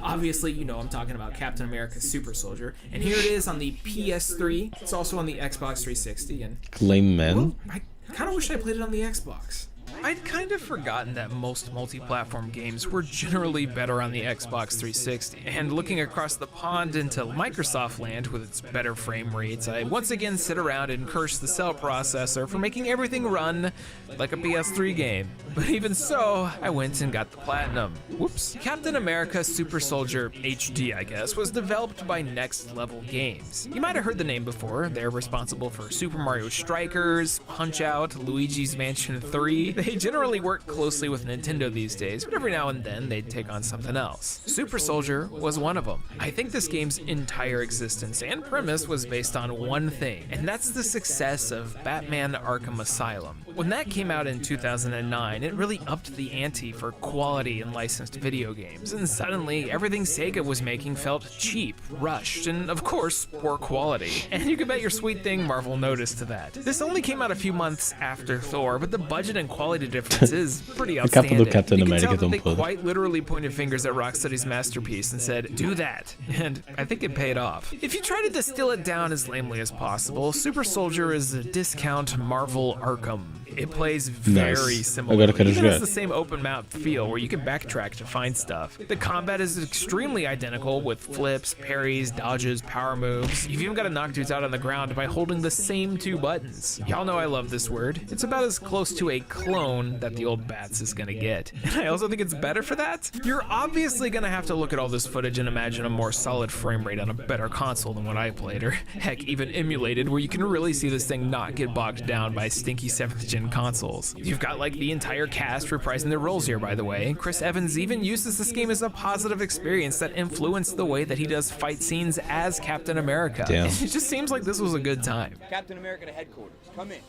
Obviously, you know I'm talking about Captain America Super Soldier, and here it is on the PS3. It's also on the Xbox 360, and Claim Man? well, I kind of wish I played it on the Xbox. I'd kind of forgotten that most multi-platform games were generally better on the Xbox 360, and looking across the pond into Microsoft land with its better frame rates, I once again sit around and curse the cell processor for making everything run like a PS3 game. But even so, I went and got the platinum. Whoops. Captain America Super Soldier HD, I guess, was developed by Next Level Games. You might have heard the name before. They're responsible for Super Mario Strikers, Punch-Out, Luigi's Mansion 3. They generally work closely with Nintendo these days, but every now and then they'd take on something else. Super Soldier was one of them. I think this game's entire existence and premise was based on one thing, and that's the success of Batman Arkham Asylum. When that came out in 2009, it really upped the ante for quality in licensed video games, and suddenly everything Sega was making felt cheap, rushed, and of course, poor quality. And you can bet your sweet thing Marvel noticed that. This only came out a few months after Thor, but the budget and quality difference is pretty outstanding. Captain You can America tell that they don't quite literally pointed fingers at Rocksteady's masterpiece and said, do that. And I think it paid off. If you try to distill it down as lamely as possible, Super Soldier is a discount Marvel Arkham. It plays very similarly. It even has the same open map feel where you can backtrack to find stuff. The combat is extremely identical with flips, parries, dodges, power moves. You've even got to knock dudes out on the ground by holding the same two buttons. Y'all know I love this word. It's about as close to a clone that the old Bats is gonna get. And I also think it's better for that. You're obviously gonna have to look at all this footage and imagine a more solid frame rate on a better console than what I played, or heck, even emulated, where you can really see this thing not get bogged down by stinky 7th gen consoles. You've got like the entire cast reprising their roles here, by the way. Chris Evans even uses this game as a positive experience that influenced the way that he does fight scenes as Captain America. Damn. It just seems like this was a good time. Captain America to headquarters. Come in.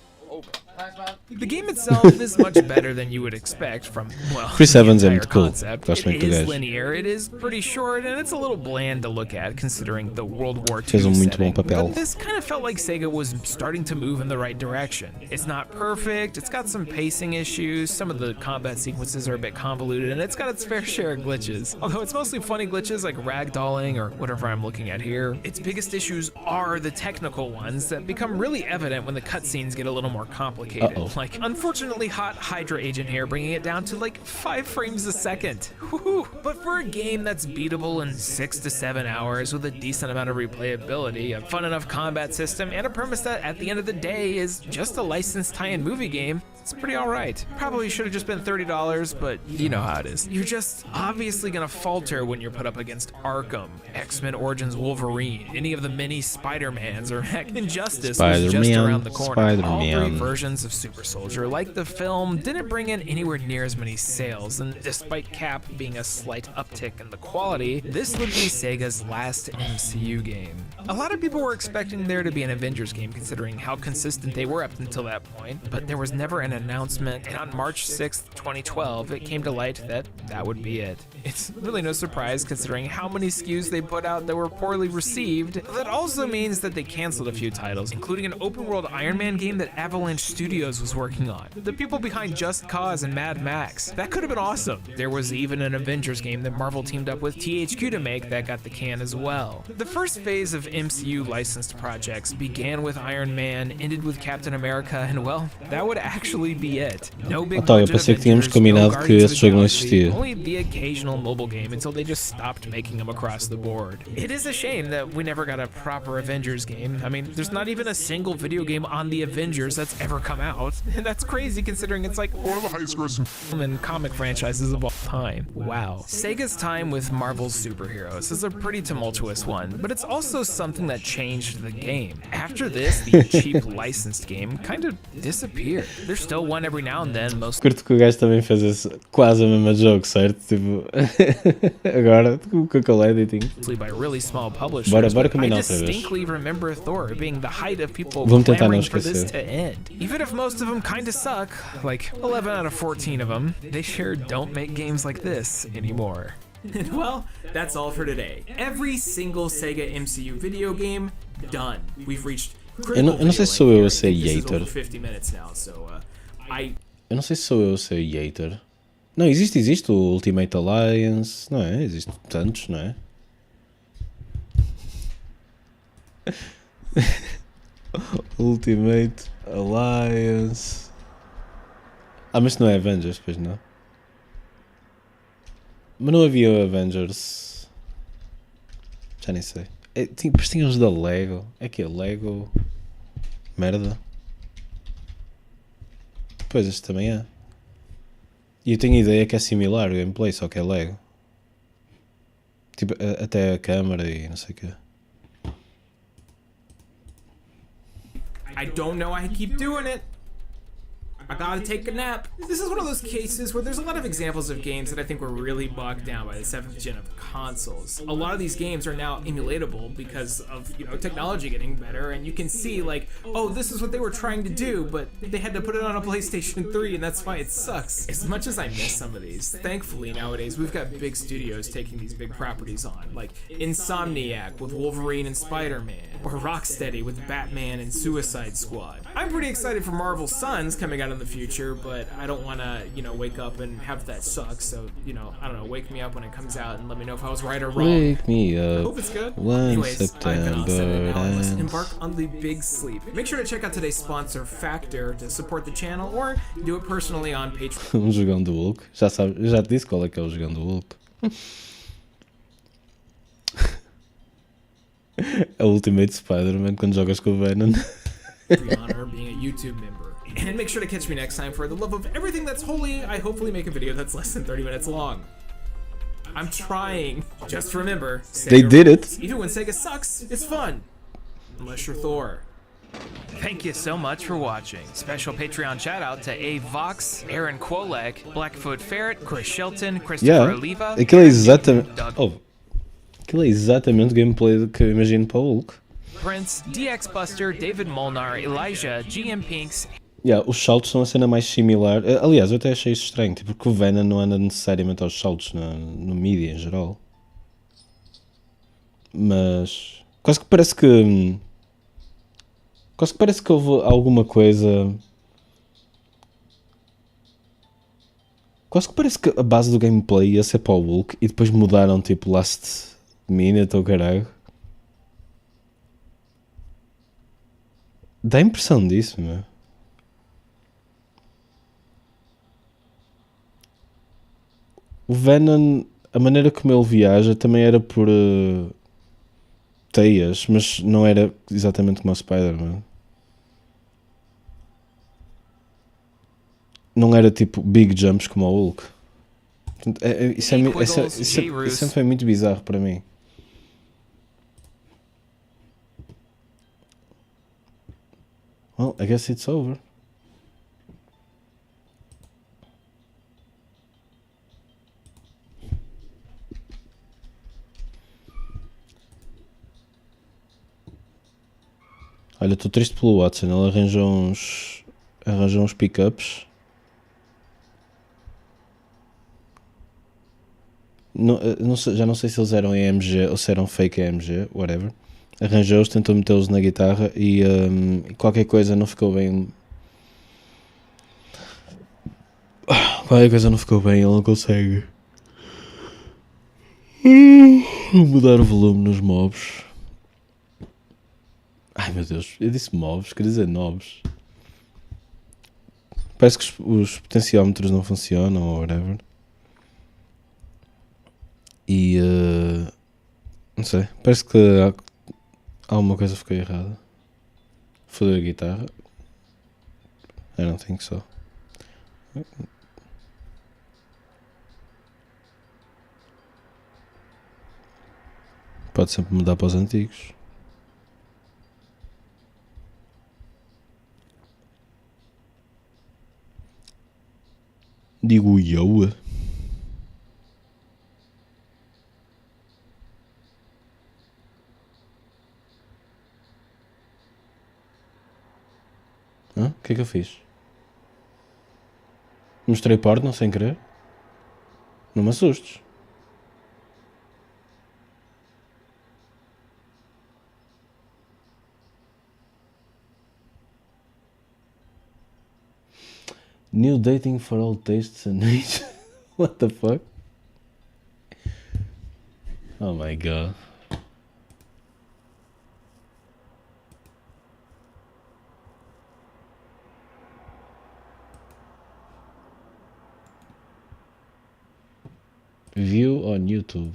The game itself is much better than you would expect from, well, Chris the Evans é entire muito cool. concept. Gosto It muito do is gajo. linear, it is pretty short, and it's a little bland to look at considering the World War II Fez muito setting. bom papel. But this kind of felt like Sega was starting to move in the right direction. It's not perfect, it's got some pacing issues, some of the combat sequences are a bit convoluted, and it's got its fair share of glitches. Although it's mostly funny glitches like ragdolling or whatever I'm looking at here, its biggest issues are the technical ones that become really evident when the cutscenes get a little more complicated. Like, unfortunately hot Hydra agent here, bringing it down to like 5 frames a second. Woohoo! But for a game that's beatable in 6 to 7 hours with a decent amount of replayability, a fun enough combat system, and a premise that at the end of the day is just a licensed tie-in movie game, it's pretty alright. Probably should have just been $30, but you know how it is. You're just obviously gonna falter when you're put up against Arkham, X-Men Origins Wolverine, any of the many Spider-Mans, or heck, Injustice was just around the corner. All 3 versions of Super Soldier, like the film, didn't bring in anywhere near as many sales, and despite Cap being a slight uptick in the quality, this would be Sega's last MCU game. A lot of people were expecting there to be an Avengers game considering how consistent they were up until that point, but there was never an announcement, and on March 6th, 2012, it came to light that that would be it. It's really no surprise considering how many SKUs they put out that were poorly received. That also means that they canceled a few titles, including an open-world Iron Man game that Avalanche Studios was working on. The people behind Just Cause and Mad Max. That could have been awesome. There was even an Avengers game that Marvel teamed up with THQ to make that got the can as well. The first phase of MCU licensed projects began with Iron Man, ended with Captain America, and well, that would actually be it. No big Então, eu budget pensei que tínhamos Avengers, combinado no que Guardians esse of the jogo não Galaxy, existia. only the occasional mobile game until they just stopped making them across the board. It is a shame that we never got a proper Avengers game. I mean, there's not even a single video game on the Avengers that's ever come out. And that's crazy considering it's like one of the highest grossing film and comic franchises of all time. Wow. Sega's time with Marvel's superheroes is a pretty tumultuous one, but it's also something that changed the game. After this, the cheap licensed game kind of disappeared. There's still one every now and then, most Curto que o gajo também fez esse, quase o mesmo jogo, certo? Tipo, agora, com aquele editing. by really small publishers. Bora I combinar outra vez. distinctly remember Thor being the height of people Vamos tentar não clamoring for this esquecer. to end. Even if most of them kinda suck, like 11 out of 14 of them, they sure don't make games like this anymore. Well, that's all for today. Every single Sega MCU video game, done. We've reached Eu não sei se sou eu a ser hater. 50 minutes now, so Eu não sei se sou eu a ser hater. Não, existe o Ultimate Alliance, não é? Existe tantos, não é? Ultimate Alliance. Ah, mas não é Avengers, pois não? Mas não havia Avengers. Já nem sei. Depois tinha os da Lego. É que é Lego. Merda. Pois este também é. E eu tenho a ideia que é similar o gameplay, só que é Lego. Tipo, até a câmera e não sei o quê. I don't know I keep doing it. I gotta take a nap. This is one of those cases where there's a lot of examples of games that I think were really bogged down by the 7th gen of consoles. A lot of these games are now emulatable because of, you know, technology getting better, and you can see like, oh, this is what they were trying to do, but they had to put it on a PlayStation 3 and that's why it sucks. As much as I miss some of these, thankfully nowadays we've got big studios taking these big properties on, like Insomniac with Wolverine and Spider-Man, or Rocksteady with Batman and Suicide Squad. I'm pretty excited for Marvel's Sons coming out in the future, but I don't want to, you know, wake up and have that suck. So, you know, I don't know, wake me up when it comes out and let me know if I was right or wrong. Wake me up. Hope it's good. When Anyways, I've been all set, and now I must September embark on the big sleep. Make sure to check out today's sponsor, Factor, to support the channel, or do it personally on Patreon. jogão do Hulk. Já sabe, eu já te disse qual é que é o jogão do Hulk. A Ultimate Spider-Man quando jogas com o Venom. Honor being a YouTube member. And make sure to catch me next time for the love of everything that's holy. I hopefully make a video that's less than 30 minutes long. I'm trying. Just remember, Sega They did it. rules. Even when Sega sucks, it's fun. Unless you're Thor. Thank you so much for watching. Special Patreon shout out to A. Vox, Aaron Kwolek, Blackfoot Ferret, Chris Shelton, Christopher Yeah, Oliva, aquilo é exatamente. Doug Oh, aquilo é exatamente o gameplay que eu imagino para o Hulk. Prince, DX Buster, David Molnar, Elijah, GM Pinks, Yeah, os saltos são a cena mais similar. Aliás, eu até achei isso estranho, tipo, porque o Venom não anda necessariamente aos saltos no mídia em geral. Mas quase que parece que. Quase que parece que houve alguma coisa. Quase que parece que a base do gameplay ia ser para o Hulk e depois mudaram tipo last minute ou caralho. Dá a impressão disso, meu. O Venom, a maneira como ele viaja também era por teias, mas não era exatamente como o Spider-Man. Não era tipo big jumps como o Hulk. Isso sempre foi muito bizarro para mim. Well, I guess it's over. Olha, estou triste pelo Watson. Ele arranjou uns pick-ups. Já não sei se eles eram AMG ou se eram fake AMG, whatever. Arranjou-os, tentou metê-los na guitarra e qualquer coisa não ficou bem. Qualquer coisa não ficou bem, ele não consegue mudar o volume nos mobs. Ai meu Deus, eu disse mobs, queria dizer knobs. Parece que os potenciómetros não funcionam ou whatever. E não sei, parece que alguma coisa ficou errada. Fodeu a guitarra. I don't think so. Pode sempre mudar para os antigos. Digo eu. O que é que eu fiz? Mostrei porno sem querer? Não me assustes. New dating for all tastes and age. What the fuck? Oh my god. View on YouTube.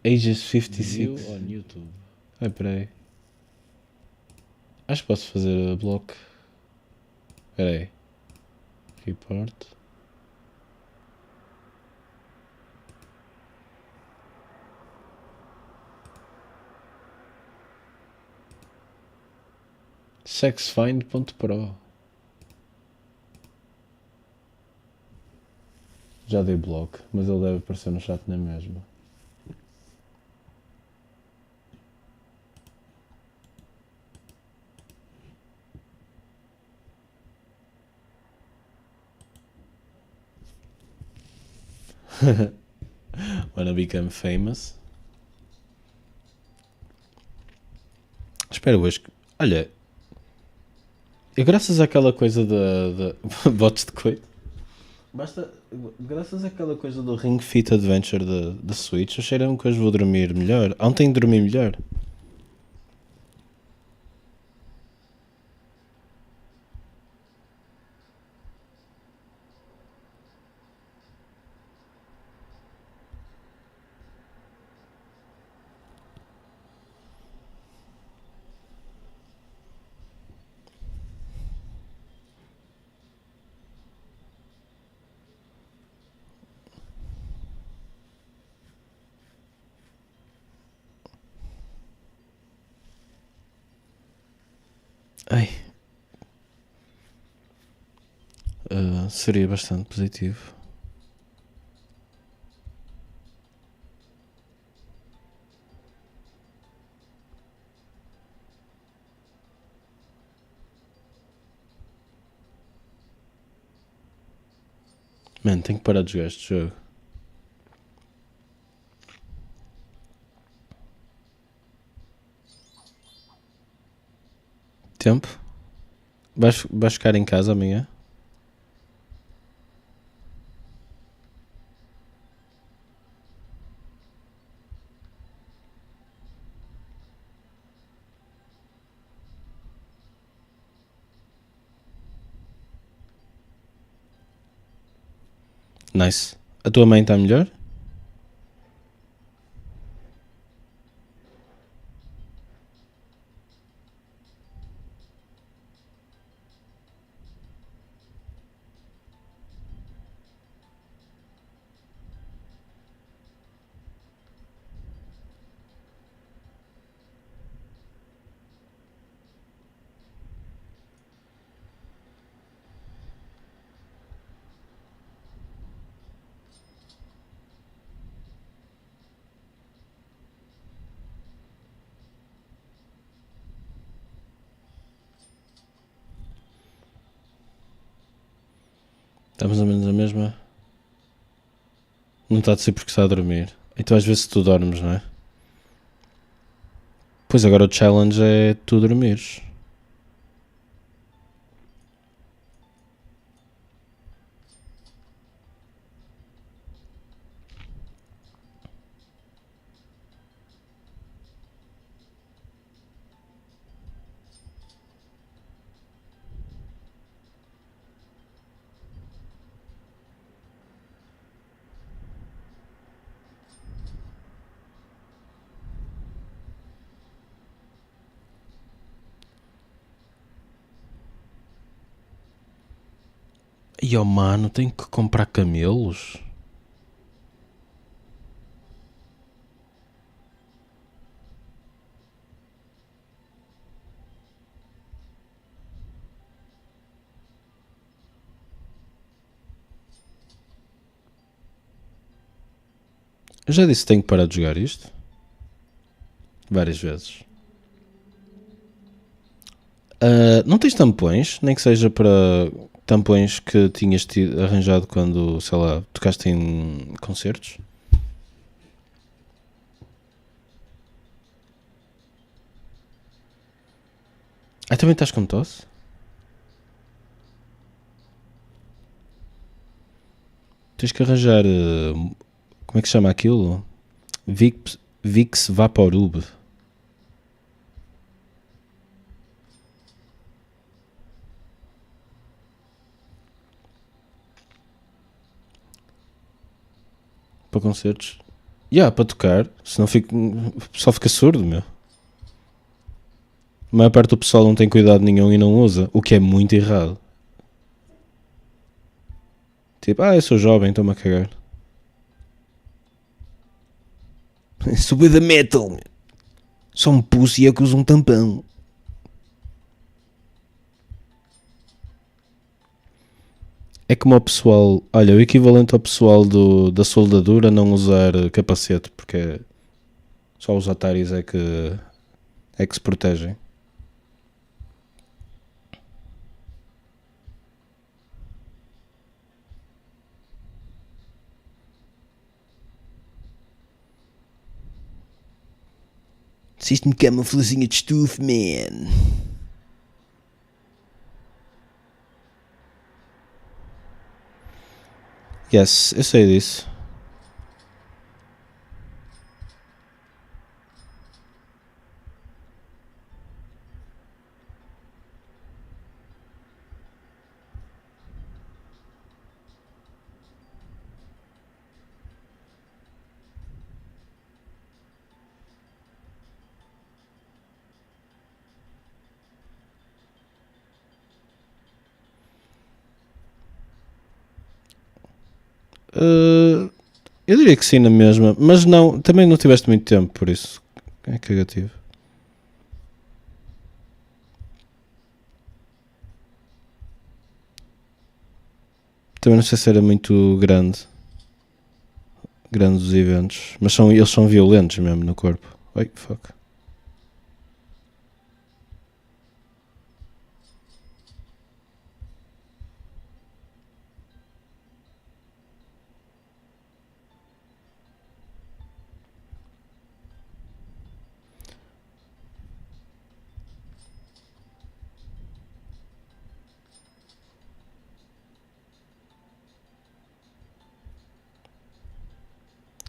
Ages 56. View on YouTube. Ai, peraí. Acho que posso fazer a block. Peraí. Report. Sexfind.pro. Já dei block, mas ele deve aparecer no chat na mesma. Wanna become famous? Espera hoje que... Olha, e graças àquela coisa da bots de coito, graças àquela coisa do Ring Fit Adventure da Switch, eu cheiro-me que hoje vou dormir melhor. Ontem dormi melhor. Ai. Seria bastante positivo. Mano, tenho que parar de jogar este jogo. Tempo? Vais ficar em casa amanhã? Nice. A tua mãe está melhor? Estamos a menos a mesma. Não está a ser porque está a dormir. Então às vezes tu dormes, não é? Pois agora o challenge é tu dormires. E oh mano, tenho que comprar camelos? Eu já disse que tenho que parar de jogar isto. Várias vezes. Não tens tampões? Nem que seja para tampões que tinhas arranjado quando, sei lá, tocaste em concertos? Também estás com tosse? Tens que arranjar... como é que se chama aquilo? Vicks Vaporub. Para concertos? Para tocar. Senão só fica surdo, meu. A maior parte do pessoal não tem cuidado nenhum e não usa. O que é muito errado. Tipo, eu sou jovem, estou-me a cagar. Sou da metal, meu. Sou um pussy que usa um tampão. É como o pessoal... Olha, o equivalente ao pessoal da soldadura não usar capacete, porque só os otários é que se protegem. Assiste-me que é uma florzinha de estufa, man. Yes, eu sei disso. Eu diria que sim na mesma, mas não, também não tiveste muito tempo, por isso é cagativo. Também não sei se era muito grande os eventos, mas eles são violentos mesmo no corpo. Oi, fuck.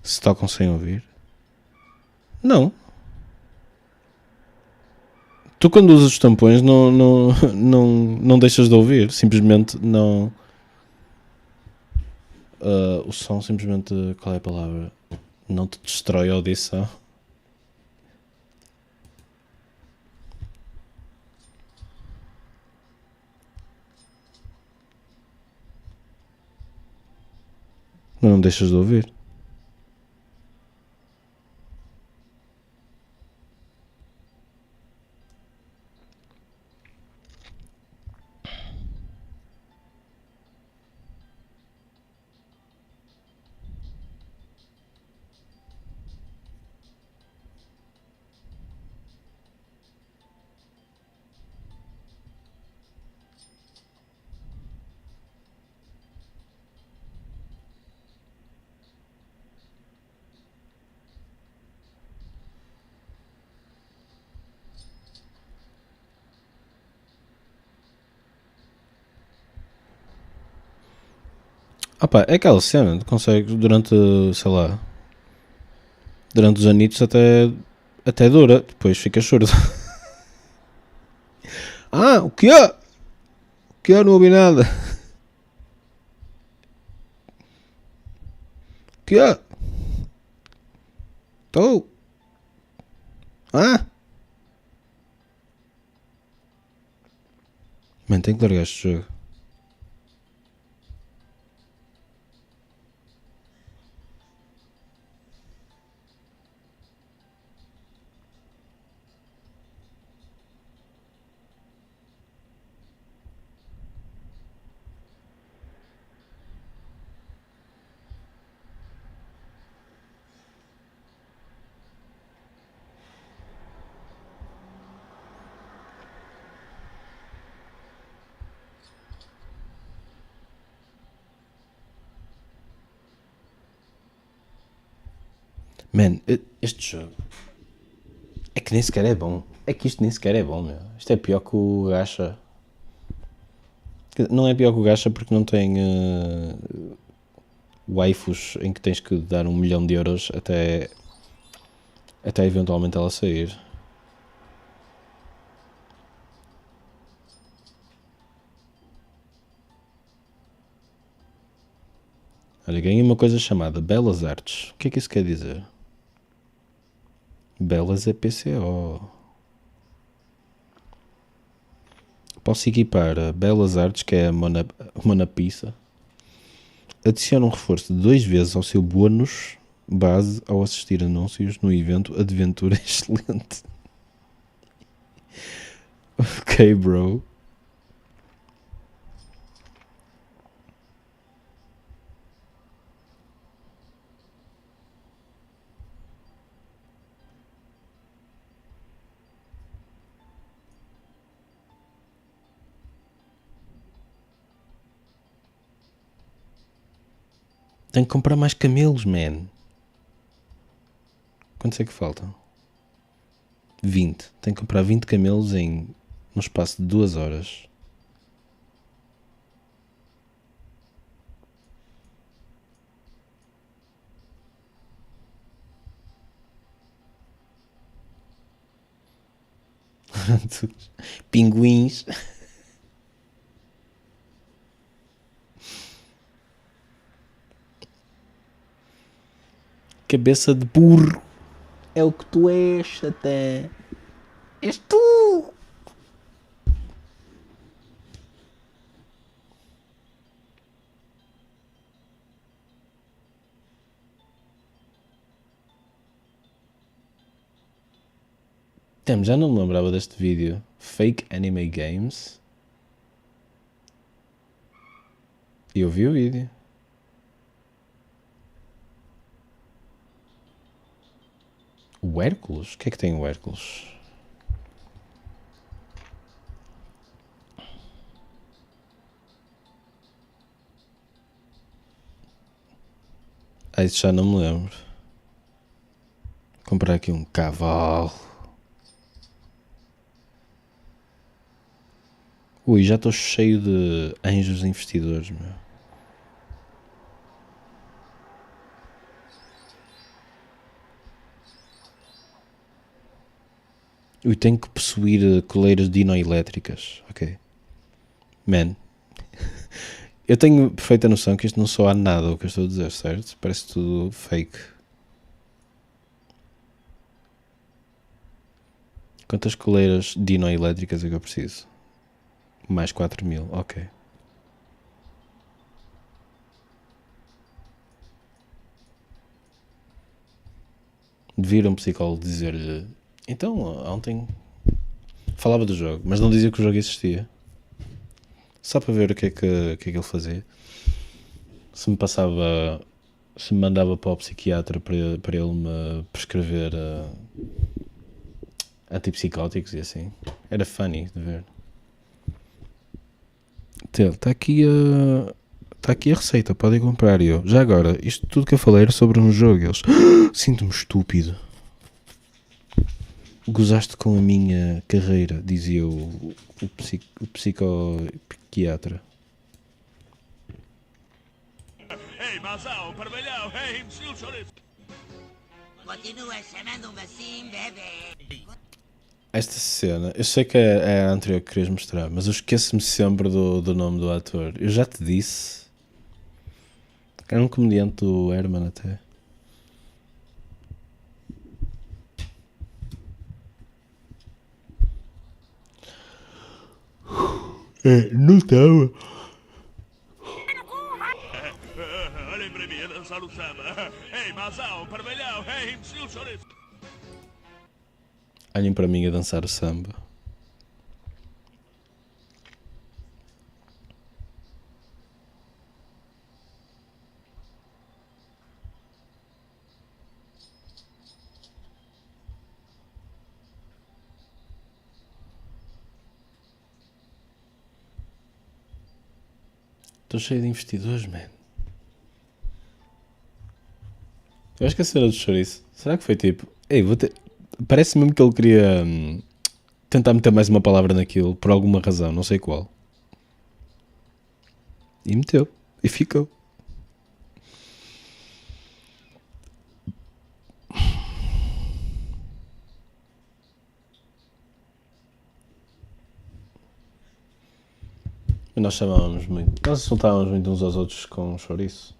Se tocam sem ouvir? Não. Tu quando usas os tampões não deixas de ouvir. Simplesmente não... o som simplesmente... Qual é a palavra? Não te destrói a audição. Não deixas de ouvir. Opa, é aquela cena, tu consegues durante, sei lá, durante os anitos até dura, depois fica surdo. O que é? O que é? Não ouvi nada. O que é? Estou. Mano, tenho que largar este jogo. Man, este jogo é que nem sequer é bom. É que isto nem sequer é bom, meu. Isto é pior que o Gacha. Não é pior que o Gacha porque não tem waifus em que tens que dar 1 milhão de euros até eventualmente ela sair. Olha, ganhei uma coisa chamada Belas Artes. O que é que isso quer dizer? Belas é PCO. Posso equipar a Belas Artes, que é a Mona Pizza. Adiciona um reforço de 2 vezes ao seu bônus base ao assistir anúncios no evento Adventura Excelente. Ok, bro. Tenho que comprar mais camelos, man. Quantos é que faltam? 20. Tenho que comprar 20 camelos num espaço de 2 horas. Pinguins. Cabeça de burro. É o que tu és, até. És tu! Já não me lembrava deste vídeo. Fake Anime Games. E eu vi o vídeo. O Hércules? O que é que tem o Hércules? Isso já não me lembro. Comprar aqui um cavalo. Ui, já estou cheio de anjos investidores, meu. Eu tenho que possuir coleiras dinoelétricas. Ok. Man. Eu tenho perfeita noção que isto não só há nada o que eu estou a dizer, certo? Parece tudo fake. Quantas coleiras dinoelétricas é que eu preciso? Mais 4.000, ok. Devia ir a um psicólogo dizer-lhe: então, ontem falava do jogo, mas não dizia que o jogo existia. Só para ver o que é que ele fazia. Se me mandava para o psiquiatra para ele me prescrever antipsicóticos e assim. Era funny de ver. Está aqui a receita, podem comprar. E eu, já agora, isto tudo que eu falei era sobre um jogo. Eles, sinto-me estúpido. Gozaste com a minha carreira, dizia o psiquiatra. Ei, Mazão, parvalhão, ei, Continua chamando-me assim, bebê. Esta cena, eu sei que é a anterior que querias mostrar, mas eu esqueço-me sempre do nome do ator. Eu já te disse. Era um comediante do Herman até. Não estava. Olhem para mim a dançar o samba. Ei, Mazão, parvalhão, ei, Olhem para mim a dançar o samba. Estou cheio de investidores, man. Eu acho que a cena do chouriço, será que foi tipo, ei, parece mesmo que ele queria tentar meter mais uma palavra naquilo, por alguma razão, não sei qual. E meteu. E ficou. E nós chamávamos muito. Nós insultávamos muito uns aos outros com chouriço.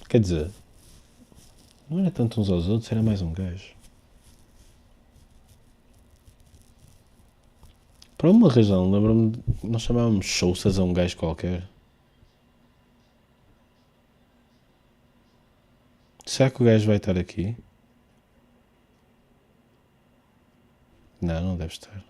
Quer dizer, não era tanto uns aos outros, era mais um gajo. Por alguma razão, lembro-me, nós chamávamos chouças a um gajo qualquer. Será que o gajo vai estar aqui? Não, não deve estar.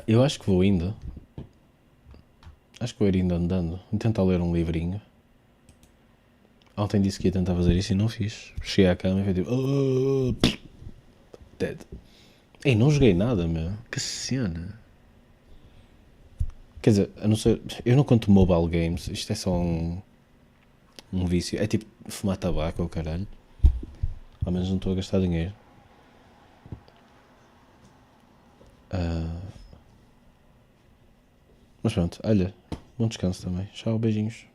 Eu acho que vou indo. Acho que vou ir indo andando. Vou tentar ler um livrinho. Ontem disse que ia tentar fazer isso e não fiz. Cheguei à cama e foi tipo... dead. Ei, não joguei nada, meu. Que cena. Quer dizer, a não ser... Eu não conto mobile games. Isto é só um vício. É tipo fumar tabaco ou caralho. Ao menos não estou a gastar dinheiro. Mas pronto, olha, bom descanso também. Tchau, beijinhos.